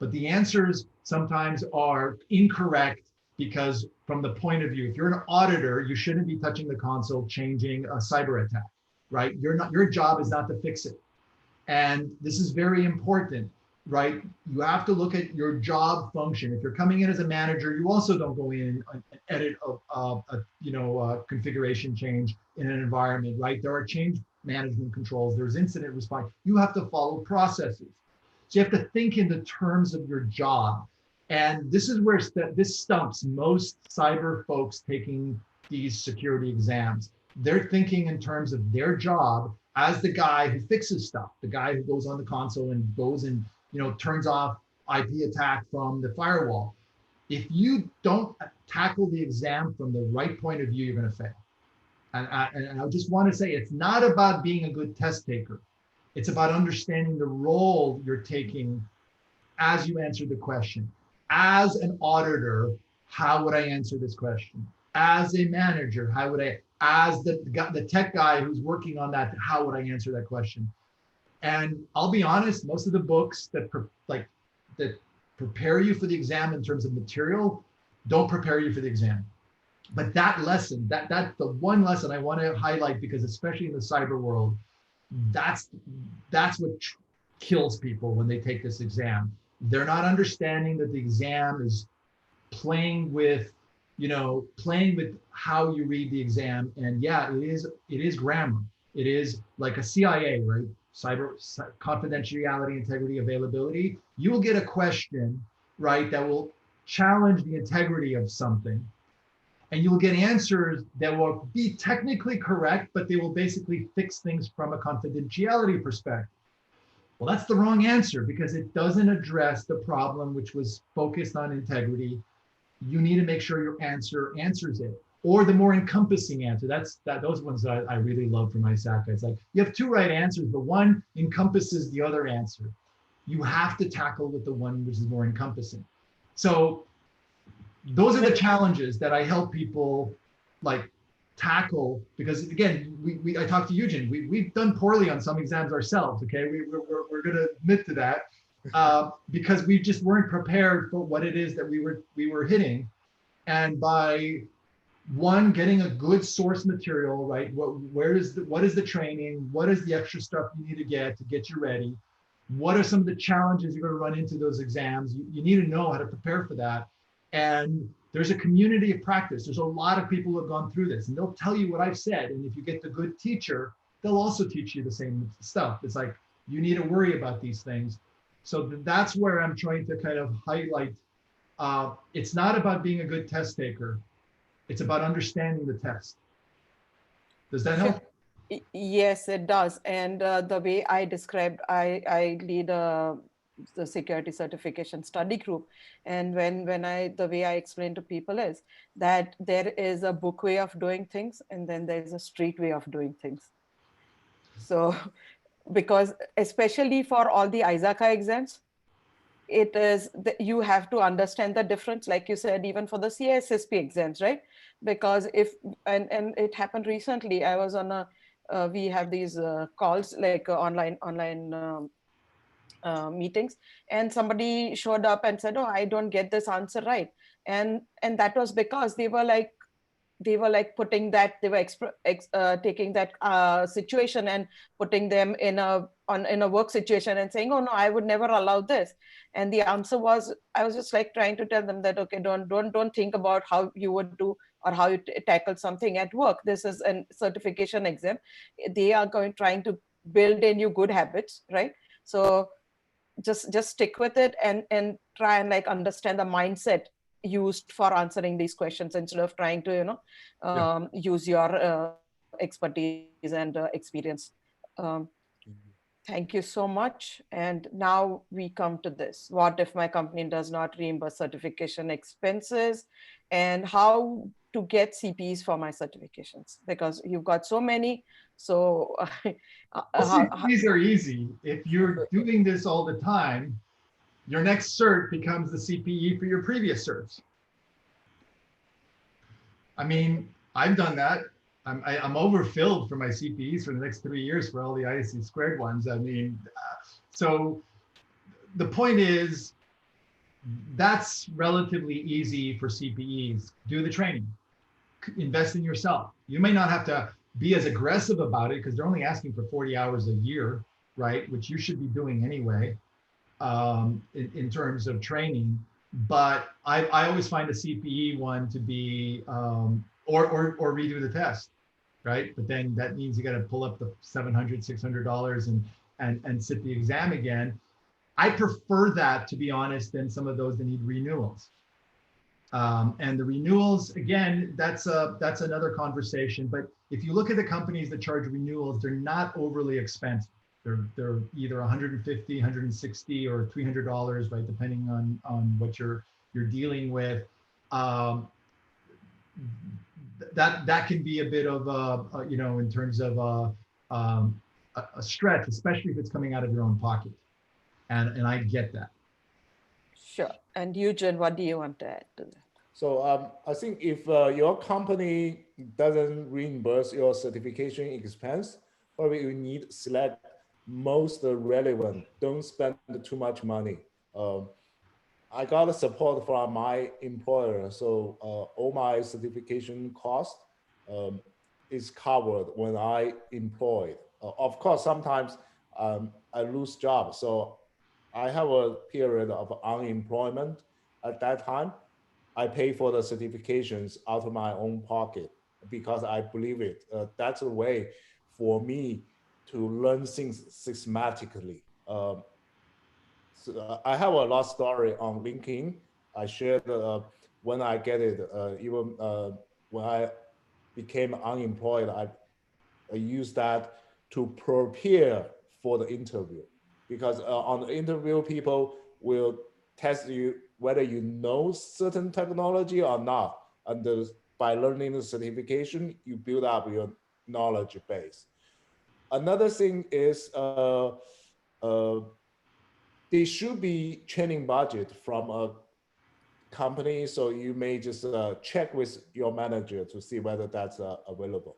But the answers sometimes are incorrect because from the point of view, if you're an auditor, you shouldn't be touching the console changing a cyber attack, right? Your job is not to fix it. And this is very important, right? You have to look at your job function. If you're coming in as a manager, you also don't go in and edit a configuration change in an environment, right? There are change management controls, there's incident response. You have to follow processes. So you have to think in the terms of your job. And this is where this stumps most cyber folks taking these security exams. They're thinking in terms of their job as the guy who fixes stuff, the guy who goes on the console and goes and turns off IP attack from the firewall. If you don't tackle the exam from the right point of view, you're going to fail. And I just want to say, it's not about being a good test taker. It's about understanding the role you're taking as you answer the question. As an auditor, how would I answer this question? As a manager, how would I, as the tech guy who's working on that, how would I answer that question? And I'll be honest, most of the books that prepare you for the exam in terms of material don't prepare you for the exam. But that lesson, that's the one lesson I want to highlight, because especially in the cyber world, that's what kills people when they take this exam. They're not understanding that the exam is playing with how you read the exam. And yeah, it is grammar. It is like a CIA, right? Cyber confidentiality, integrity, availability. You will get a question, right, that will challenge the integrity of something. And you'll get answers that will be technically correct, but they will basically fix things from a confidentiality perspective. Well, that's the wrong answer because it doesn't address the problem, which was focused on integrity. You need to make sure your answer answers it, or the more encompassing answer. Those ones that I really love from ISACA. It's like you have 2 right answers, but one encompasses the other answer. You have to tackle with the one which is more encompassing. So those are the challenges that I help people tackle, because again, I talked to Yujun. We've done poorly on some exams ourselves. Okay, we're going to admit to that because we just weren't prepared for what it is that we were hitting, and by getting a good source material, right? What is the training? What is the extra stuff you need to get you ready? What are some of the challenges you're going to run into those exams? You need to know how to prepare for that. And there's a community of practice. There's a lot of people who have gone through this, and they'll tell you what I've said. And if you get the good teacher, they'll also teach you the same stuff. It's like, you need to worry about these things. So that's where I'm trying to kind of highlight. It's not about being a good test taker. It's about understanding the test. Does that help? Yes, it does. And the way I described, I lead the security certification study group. And the way I explain to people is that there is a book way of doing things, and then there's a street way of doing things. So, because especially for all the ISACA exams, it is you have to understand the difference, like you said, even for the CISSP exams, right? Because if and it happened recently, I was on a we have these calls, like online meetings, and somebody showed up and said, oh, I don't get this answer right. And that was because they were like putting that, they were taking that situation and putting them in a work situation and saying, oh no, I would never allow this. And the answer was, I was just like trying to tell them that, okay, don't think about how you would do or how you tackle something at work. This is a certification exam. They are trying to build in you good habits, right? So just stick with it and try and like understand the mindset used for answering these questions, instead of trying to use your expertise and experience. Thank you so much. And now we come to this: what if my company does not reimburse certification expenses, and how to get CPEs for my certifications? Because you've got so many. So CPEs are easy. If you're doing this all the time, your next cert becomes the CPE for your previous certs. I mean, I've done that. I'm overfilled for my CPEs for the next 3 years for all the ISC squared ones. I mean, so the point is, that's relatively easy for CPEs. Do the training, invest in yourself. You may not have to be as aggressive about it because they're only asking for 40 hours a year, right? Which you should be doing anyway, in terms of training. But I always find a CPE one to be, or redo the test, right? But then that means you got to pull up the $700, $600 and sit the exam again. I prefer that, to be honest, than some of those that need renewals. And the renewals, again, that's another conversation. But if you look at the companies that charge renewals, they're not overly expensive. They're either 150, 160, or $300, right, depending on what you're dealing with. That can be a bit of in terms of a stretch, especially if it's coming out of your own pocket. And I get that. Sure. And Yujun, what do you want to add to that? So I think if your company doesn't reimburse your certification expense, probably you need to select most relevant. Don't spend too much money. I got the support from my employer, so all my certification cost is covered when I employed. Of course, sometimes I lose job, so I have a period of unemployment. At that time, I pay for the certifications out of my own pocket because I believe it. That's a way for me to learn things systematically. So I have a lot of story on LinkedIn. I shared when I get it, even when I became unemployed, I use that to prepare for the interview. Because on the interview, people will test you whether you know certain technology or not. And by learning the certification, you build up your knowledge base. Another thing is there should be training budget from a company. So you may just check with your manager to see whether that's available.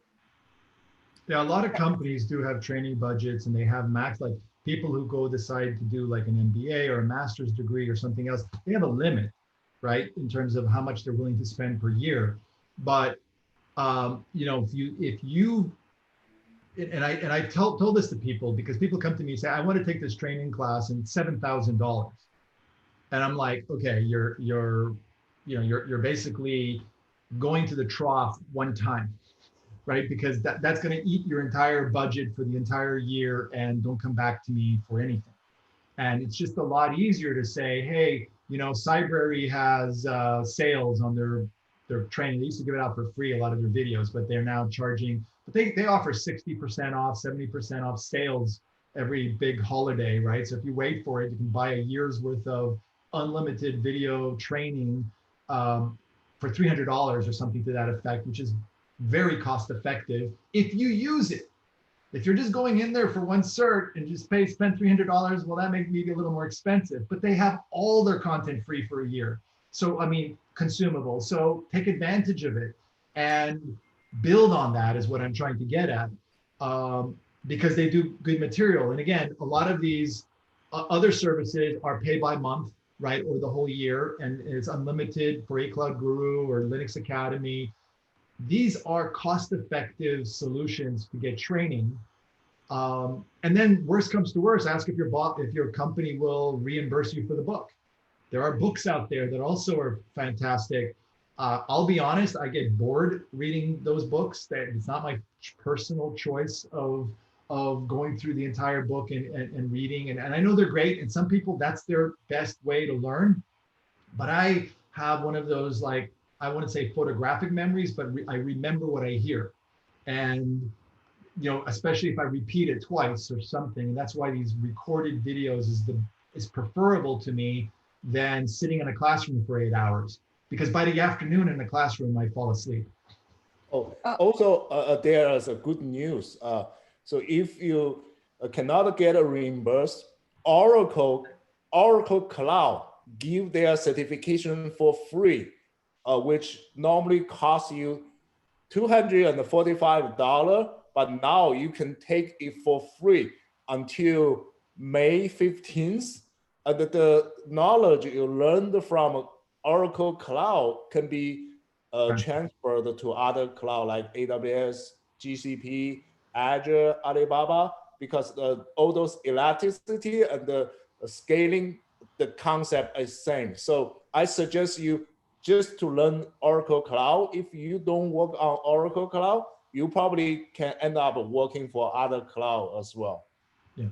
Yeah, a lot of companies do have training budgets, and they have max, like people who decide to do like an MBA or a master's degree or something else, they have a limit, right, in terms of how much they're willing to spend per year. But if you and I told this to people, because people come to me and say, I want to take this training class and it's $7,000, and I'm like, okay, you're basically going to the trough one time, right? Because that's going to eat your entire budget for the entire year, and don't come back to me for anything. And it's just a lot easier to say, hey, you know, Cybrary has sales on their training. They used to give it out for free, a lot of their videos, but they're now charging, but they offer 60% off, 70% off sales every big holiday, right? So if you wait for it, you can buy a year's worth of unlimited video training for $300 or something to that effect, which is very cost effective if you use it. If you're just going in there for one cert and just spend $300, well, that may be a little more expensive, but they have all their content free for a year. So, I mean, consumable. So take advantage of it and build on that is what I'm trying to get at, because they do good material. And again, a lot of these other services are pay by month, right? Or the whole year, and it's unlimited for A Cloud Guru or Linux Academy. These are cost-effective solutions to get training. And then worst comes to worst, ask if your company will reimburse you for the book. There are books out there that also are fantastic. I'll be honest, I get bored reading those books. That it's not my personal choice of going through the entire book and reading. And I know they're great. And some people, that's their best way to learn. But I have one of those, like, I wouldn't say photographic memories, but I remember what I hear. And, you know, especially if I repeat it twice or something, that's why these recorded videos is preferable to me than sitting in a classroom for 8 hours. Because by the afternoon in the classroom, I fall asleep. Oh, also there is a good news. So if you cannot get a reimbursed, Oracle Cloud give their certification for free, which normally costs you $245, but now you can take it for free until May 15th. The knowledge you learned from Oracle Cloud can be transferred to other cloud like AWS, GCP, Azure, Alibaba, because all those elasticity and the scaling, the concept is same. So I suggest you just to learn Oracle Cloud. If you don't work on Oracle Cloud, you probably can end up working for other cloud as well. Yeah.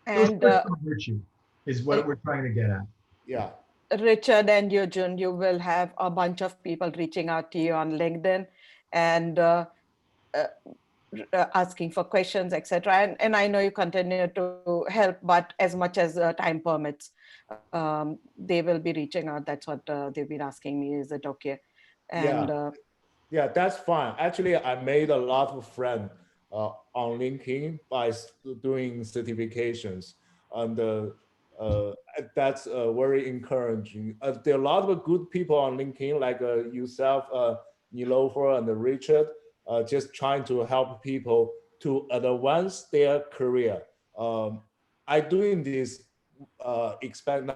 And virtue is what we're trying to get at. Yeah. Richard and Yujun, you will have a bunch of people reaching out to you on LinkedIn and asking for questions, etc. And I know you continue to help, but as much as time permits, they will be reaching out. That's what they've been asking me. Is it okay? And yeah, that's fine. Actually, I made a lot of friends on LinkedIn by doing certifications, and that's very encouraging. There are a lot of good people on LinkedIn, like yourself, Nilofer, and Richard, just trying to help people to advance their career. I doing this expect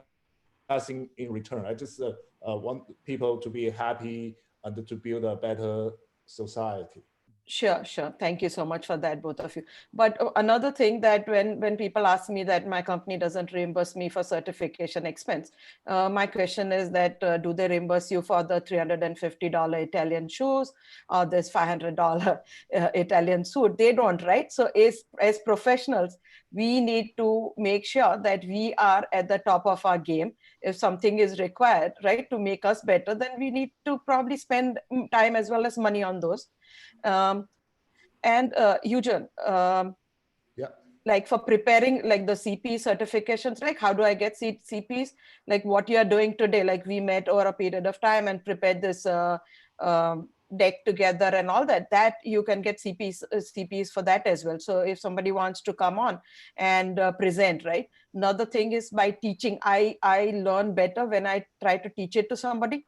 nothing in return. I just want people to be happy and to build a better society. Sure. Thank you so much for that, both of you. But another thing that when people ask me that my company doesn't reimburse me for certification expense, my question is that do they reimburse you for the $350 Italian shoes or this $500 Italian suit? They don't, right? So as professionals, we need to make sure that we are at the top of our game. If something is required, right, to make us better, then we need to probably spend time as well as money on those. And Yujun, yeah, like for preparing like the CPE certifications, like how do I get CPEs? Like what you are doing today, like we met over a period of time and prepared this deck together and all that you can get CPEs for that as well. So if somebody wants to come on and present, right? Another thing is by teaching, I learn better when I try to teach it to somebody.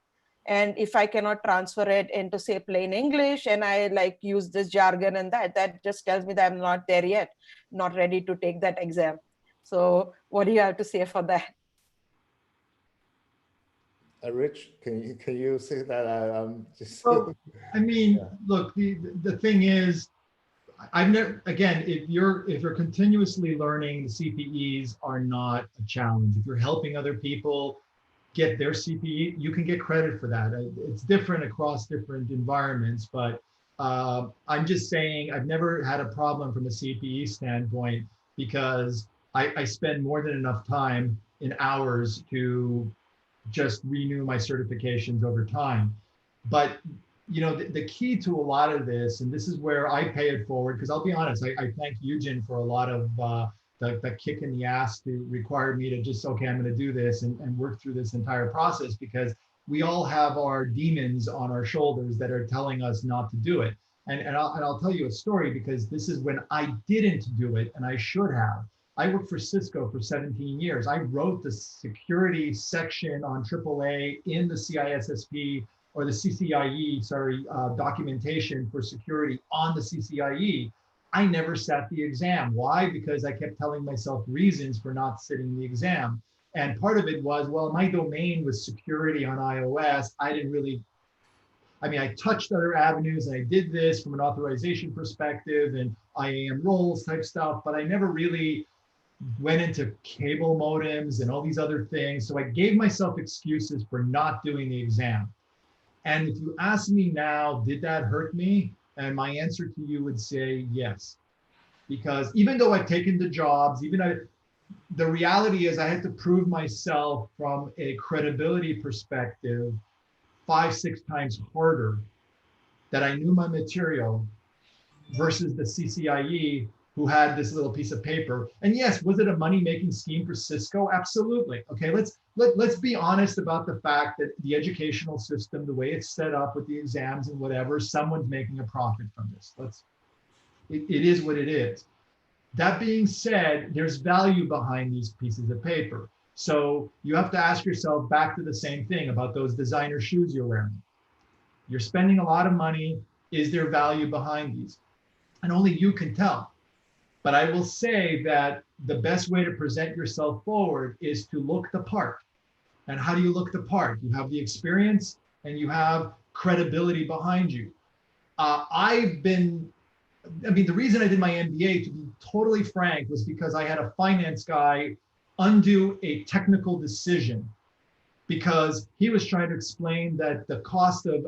And if I cannot transfer it into, say, plain English, and I like use this jargon and that just tells me that I'm not there yet, not ready to take that exam. So what do you have to say for that? Rich, can you say that? I'm just. Well, I mean, look, the thing is, I've never, again, if you're continuously learning, the CPEs are not a challenge. If you're helping other people get their CPE, you can get credit for that. It's different across different environments, but I'm just saying I've never had a problem from a CPE standpoint because I spend more than enough time in hours to just renew my certifications over time. But you know, the key to a lot of this, and this is where I pay it forward, because I'll be honest, I thank Yujin for a lot of the kick in the ass to require me to just, okay, I'm going to do this and work through this entire process, because we all have our demons on our shoulders that are telling us not to do it. And I'll tell you a story, because this is when I didn't do it and I should have. I worked for Cisco for 17 years. I wrote the security section on AAA in the CISSP or the CCIE, documentation for security on the CCIE. I never sat the exam. Why? Because I kept telling myself reasons for not sitting the exam. And part of it was, well, my domain was security on iOS. I mean, I touched other avenues and I did this from an authorization perspective and IAM roles type stuff, but I never really went into cable modems and all these other things. So I gave myself excuses for not doing the exam. And if you ask me now, did that hurt me? And my answer to you would say yes. Because even though I've taken the jobs, the reality is I had to prove myself from a credibility perspective 5-6 times harder, that I knew my material, versus the CCIE, who had this little piece of paper. And yes, was it a money-making scheme for Cisco? Absolutely. Okay, let's be honest about the fact that the educational system, the way it's set up with the exams and whatever, someone's making a profit from this. It is what it is. That being said, there's value behind these pieces of paper. So you have to ask yourself, back to the same thing about those designer shoes you're wearing. You're spending a lot of money. Is there value behind these? And only you can tell. But I will say that the best way to present yourself forward is to look the part. And how do you look the part? You have the experience and you have credibility behind you. The reason I did my MBA, to be totally frank, was because I had a finance guy undo a technical decision, because he was trying to explain that the cost of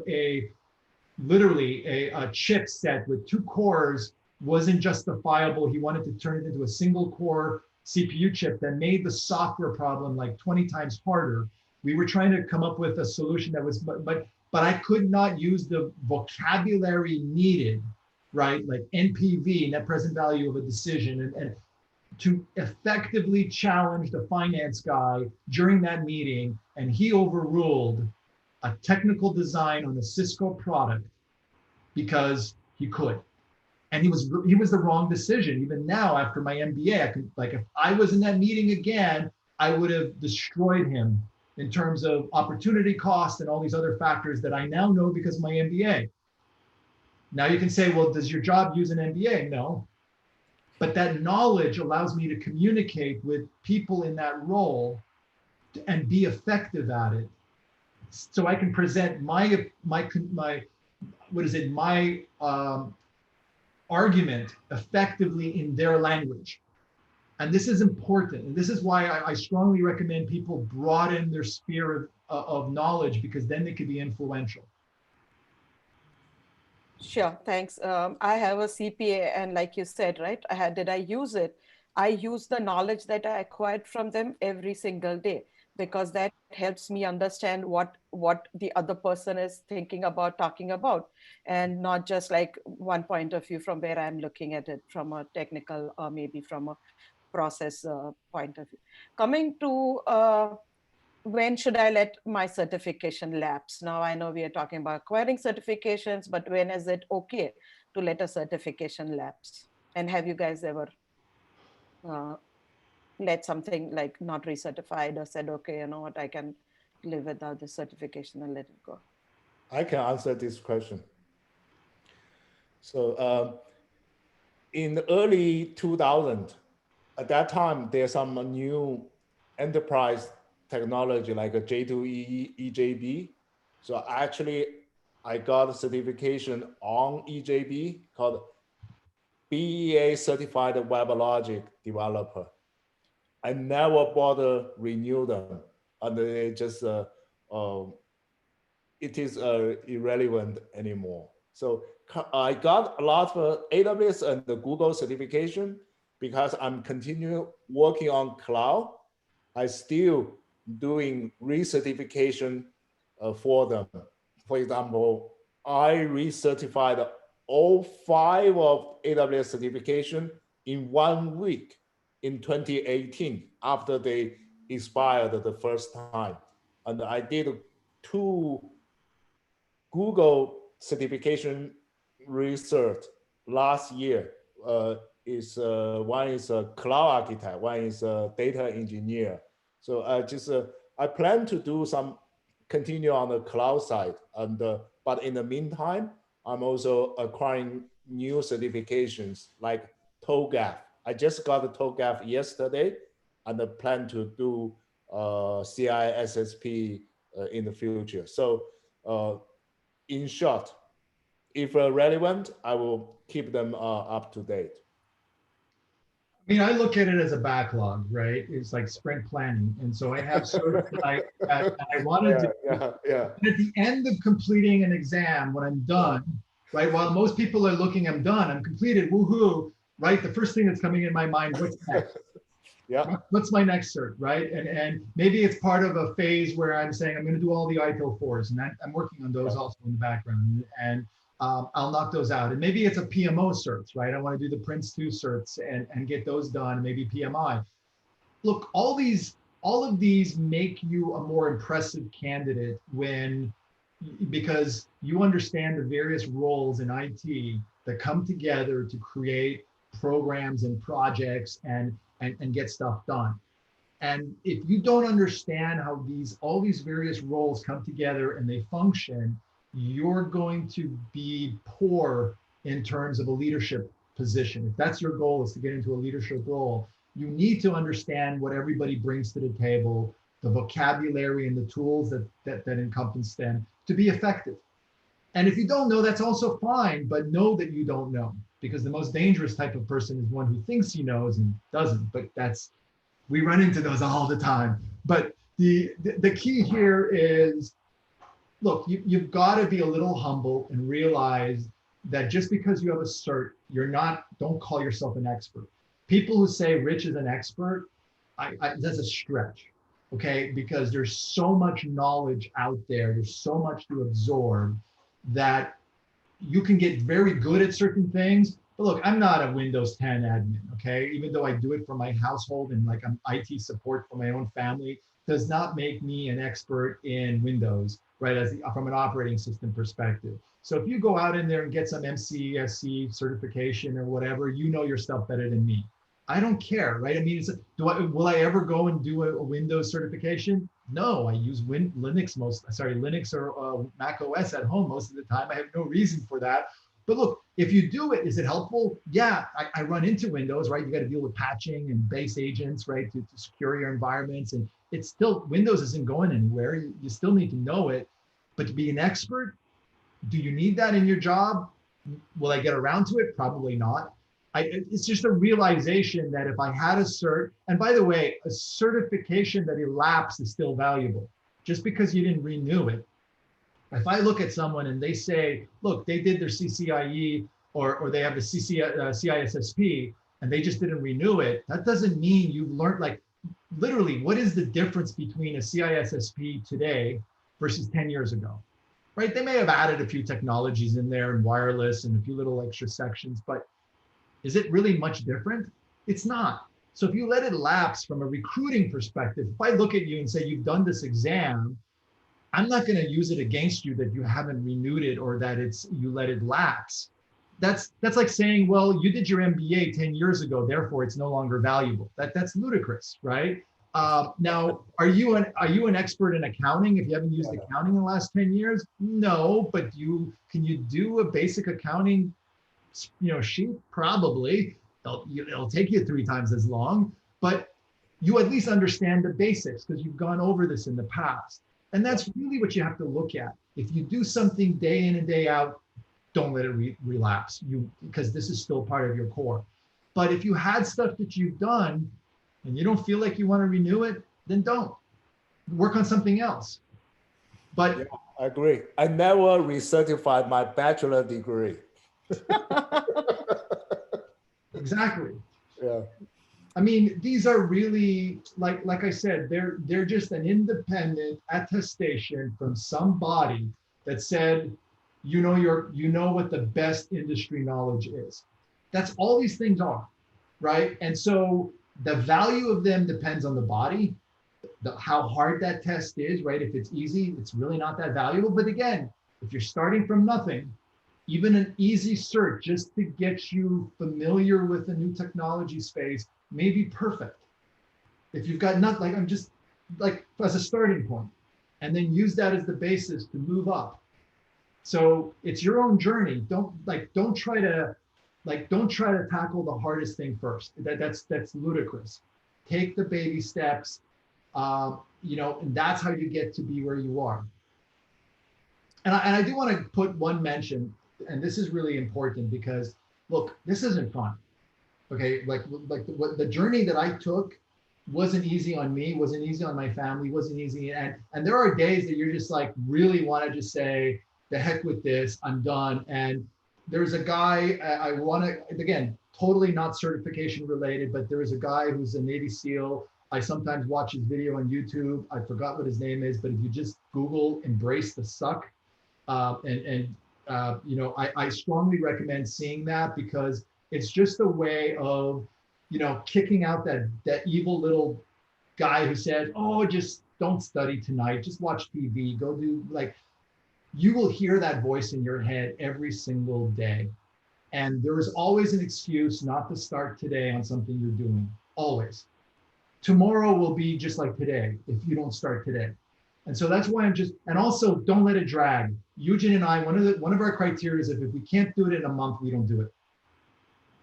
literally a chip set with 2 cores wasn't justifiable. He wanted to turn it into a single core CPU chip that made the software problem like 20 times harder. We were trying to come up with a solution that was, but I could not use the vocabulary needed, right? Like NPV, net present value of a decision, and to effectively challenge the finance guy during that meeting. And he overruled a technical design on a Cisco product because he could. And he was the wrong decision. Even now, after my MBA, I could, like, if I was in that meeting again, I would have destroyed him in terms of opportunity cost and all these other factors that I now know because of my MBA. Now you can say, well, does your job use an MBA? No. But that knowledge allows me to communicate with people in that role and be effective at it. So I can present my argument effectively in their language. And this is important. And this is why I strongly recommend people broaden their sphere of knowledge, because then they could be influential. Sure, thanks. I have a CPA, and like you said, right, did I use it? I use the knowledge that I acquired from them every single day, because that helps me understand what the other person is thinking about, talking about, and not just like one point of view from where I'm looking at it from a technical or maybe from a process point of view. Coming to when should I let my certification lapse? Now, I know we are talking about acquiring certifications, but when is it okay to let a certification lapse? And have you guys ever let something like not recertified or said, okay, you know what, I can live without this certification and let it go? I can answer this question. So in the early 2000, at that time, there's some new enterprise technology like a J2EE, EJB. So actually, I got a certification on EJB called BEA Certified WebLogic Developer. I never bother renew them, and they just it is irrelevant anymore. So I got a lot of AWS and the Google certification, because I'm continuing working on cloud, I still doing recertification for them. For example, I recertified all 5 of AWS certification in 1 week in 2018 after they expired the first time. And I did 2 Google certification research last year. One is a cloud architect, one is a data engineer. So I plan to do some continue on the cloud side, and but in the meantime, I'm also acquiring new certifications like TOGAF. I just got the TOGAF yesterday, and I plan to do CISSP in the future. So in short, if relevant, I will keep them up to date. I mean, I look at it as a backlog, right? It's like sprint planning. And so I have certs that I want to do. Yeah. And at the end of completing an exam, when I'm done, right? While most people are looking, I'm done, I'm completed, woohoo, right? The first thing that's coming in my mind, what's next? Yeah. What's my next cert, right? And maybe it's part of a phase where I'm saying I'm going to do all the ITIL 4s, and I'm working on those also in the background, and I'll knock those out. And maybe it's a PMO certs, right? I want to do the Prince 2 certs and get those done, maybe PMI. Look, all of these make you a more impressive candidate because you understand the various roles in IT that come together to create programs and projects and get stuff done. And if you don't understand how all these various roles come together and they function, you're going to be poor in terms of a leadership position. If that's your goal, is to get into a leadership role, you need to understand what everybody brings to the table, the vocabulary and the tools that encompass them to be effective. And if you don't know, that's also fine, but know that you don't know, because the most dangerous type of person is one who thinks he knows and doesn't. But we run into those all the time. But the key here is, look, you've got to be a little humble and realize that just because you have a cert, don't call yourself an expert. People who say Rich is an expert, that's a stretch, okay? Because there's so much knowledge out there, there's so much to absorb that you can get very good at certain things. But look, I'm not a Windows 10 admin, okay? Even though I do it for my household and like I'm IT support for my own family, does not make me an expert in Windows, right? From an operating system perspective. So if you go out in there and get some MCSE certification or whatever, you know your stuff better than me. I don't care, right? I mean, will I ever go and do a Windows certification? No, I use Linux or Mac OS at home most of the time. I have no reason for that. But look, if you do it, is it helpful? Yeah, I run into Windows, right? You got to deal with patching and base agents, right, to secure your environments. And it's still, Windows isn't going anywhere. You still need to know it. But to be an expert, do you need that in your job? Will I get around to it? Probably not. It's just a realization that if I had a cert, and by the way, a certification that elapsed is still valuable. Just because you didn't renew it. If I look at someone and they say, look, they did their CCIE or they have the CISSP and they just didn't renew it, that doesn't mean you've learned, like, literally, what is the difference between a CISSP today versus 10 years ago, right? They may have added a few technologies in there and wireless and a few little extra sections, but is it really much different? It's not. So if you let it lapse from a recruiting perspective, if I look at you and say, you've done this exam, I'm not going to use it against you that you haven't renewed it or that you let it lapse. That's like saying, well, you did your MBA 10 years ago, therefore it's no longer valuable. That's ludicrous, right? Now, are you an expert in accounting if you haven't used accounting in the last 10 years? No, but can you do a basic accounting sheet? Probably. It'll take you 3 times as long, but you at least understand the basics because you've gone over this in the past. And that's really what you have to look at. If you do something day in and day out, don't let it relapse, because this is still part of your core. But if you had stuff that you've done and you don't feel like you want to renew it, then don't. Work on something else. But yeah, I agree. I never recertified my bachelor degree. Exactly. Yeah. I mean, these are really, like I said, they're just an independent attestation from somebody that said, you know what the best industry knowledge is. That's all these things are, right? And so the value of them depends on the body, how hard that test is, right? If it's easy, it's really not that valuable. But again, if you're starting from nothing, even an easy search just to get you familiar with the new technology space may be perfect. If you've got nothing, like I'm just like as a starting point, and then use that as the basis to move up. So it's your own journey. Don't try to tackle the hardest thing first. That's ludicrous. Take the baby steps, and that's how you get to be where you are. And I do want to put one mention, and this is really important because look, this isn't fun. Okay, what the journey that I took wasn't easy on me, wasn't easy on my family, wasn't easy. And there are days that you're just like really want to just say, the heck with this, I'm done. And there's a guy, I want to, again, totally not certification related, but there is a guy who's a Navy SEAL. I sometimes watch his video on YouTube. I forgot what his name is, but if you just Google "embrace the suck," I strongly recommend seeing that because it's just a way of, kicking out that evil little guy who said, "Oh, just don't study tonight. Just watch TV. Go do like." You will hear that voice in your head every single day. And there is always an excuse not to start today on something you're doing. Always. Tomorrow will be just like today if you don't start today. And so that's why and also don't let it drag. Yujin and I, one of our criteria is if we can't do it in a month, we don't do it.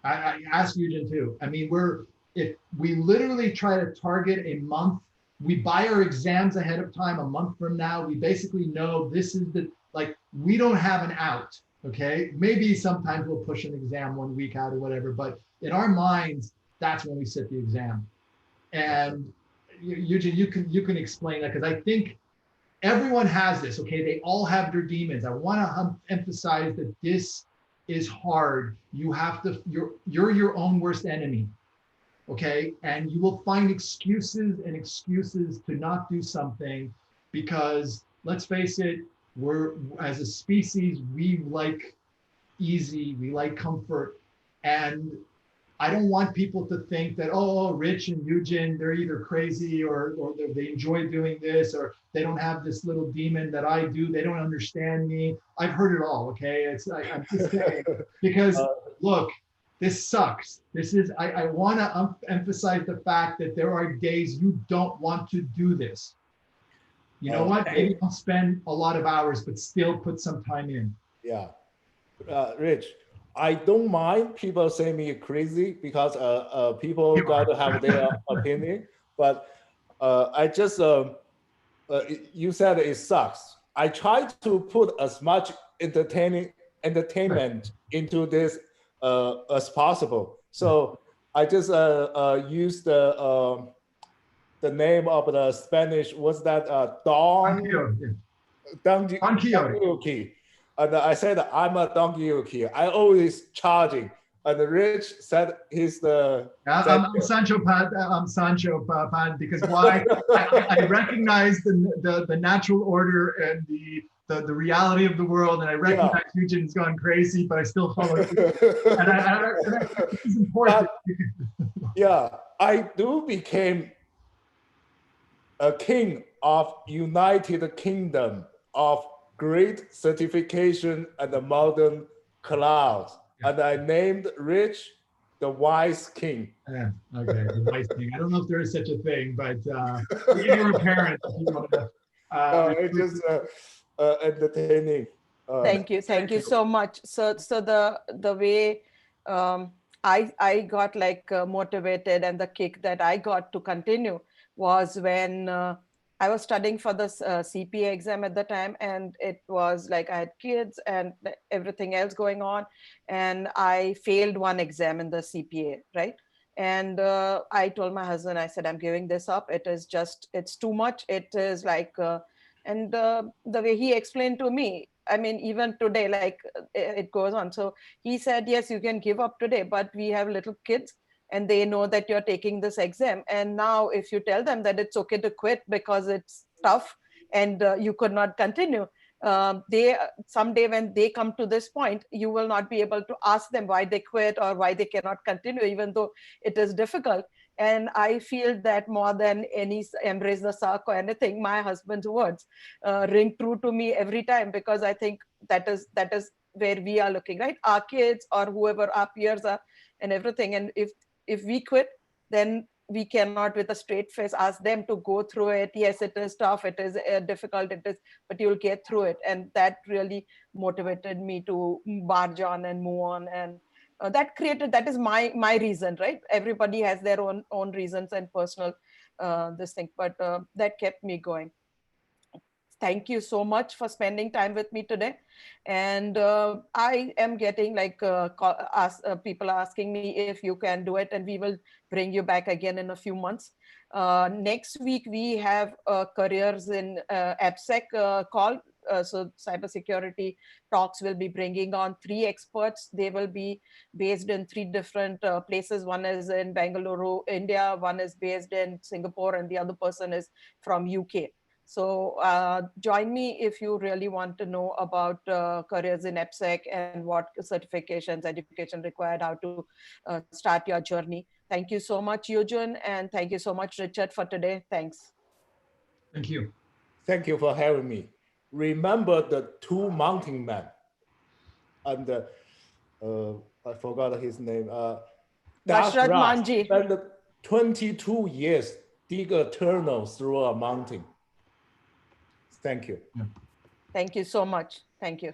I ask Yujin too. I mean, if we literally try to target a month, we buy our exams ahead of time a month from now. We basically know this is we don't have an out, okay? Maybe sometimes we'll push an exam 1 week out or whatever, but in our minds, that's when we sit the exam. And Yujin, you can explain that because I think everyone has this, okay? They all have their demons. I want to emphasize that this is hard. You have to, you're your own worst enemy, okay? And you will find excuses to not do something because let's face it, as a species, we like easy, we like comfort. And I don't want people to think that, oh, Rich and Yujin, they're either crazy or they enjoy doing this, or they don't have this little demon that I do. They don't understand me. I've heard it all, okay? I'm just saying, because look, this sucks. I want to emphasize the fact that there are days you don't want to do this. You know what? Maybe don't spend a lot of hours, but still put some time in. Yeah. Rich, I don't mind people saying me crazy because people got to have their opinion. But I just, you said it sucks. I try to put as much entertainment into this as possible. So I just use the name of the Spanish, what's that? Don Quixote. And I said, I'm a Don Quixote. I always charging. And Rich said he's the... I'm Sancho Pan because why? I recognize the natural order and the reality of the world, and I recognize Yujin's gone crazy, but I still follow it. And this is important. I do became a king of United Kingdom of great certification and the modern cloud. And I named Rich the wise king. Okay, the wise king. I don't know if there is such a thing, but you're a parent. It's just entertaining. Thank you so much. So the way I got motivated, and the kick that I got to continue was when I was studying for the CPA exam at the time, and it was like I had kids and everything else going on, and I failed one exam in the CPA, right? And I told my husband, I said, I'm giving this up. It's too much. It is and the way he explained to me, I mean, even today, it goes on. So he said, yes, you can give up today, but we have little kids. and they know that you're taking this exam. And now if you tell them that it's okay to quit because it's tough and you could not continue, they someday when they come to this point, you will not be able to ask them why they quit or why they cannot continue, even though it is difficult. And I feel that more than any embrace the suck or anything, my husband's words ring true to me every time, because I think that is where we are looking, right? Our kids or whoever our peers are and everything. And if we quit, then we cannot with a straight face ask them to go through it. Yes, it is tough, it is difficult, it is, but you'll get through it. And that really motivated me to barge on and move on. And that is my reason, right? Everybody has their own reasons and personal this thing, but that kept me going. Thank you so much for spending time with me today. And I am getting like people are asking me if you can do it, and we will bring you back again in a few months. Next week, we have careers in AppSec call. So Cybersecurity Talks will be bringing on 3 experts. They will be based in 3 different places. One is in Bangalore, India, one is based in Singapore, and the other person is from UK. So join me if you really want to know about careers in AppSec and what certifications, education required, how to start your journey. Thank you so much, Yujun, and thank you so much, Richard, for today. Thanks. Thank you. Thank you for having me. Remember the 2 mountain men, and I forgot his name. Dashrath Manji spent 22 years dig a tunnel through a mountain. Thank you. Thank you so much. Thank you.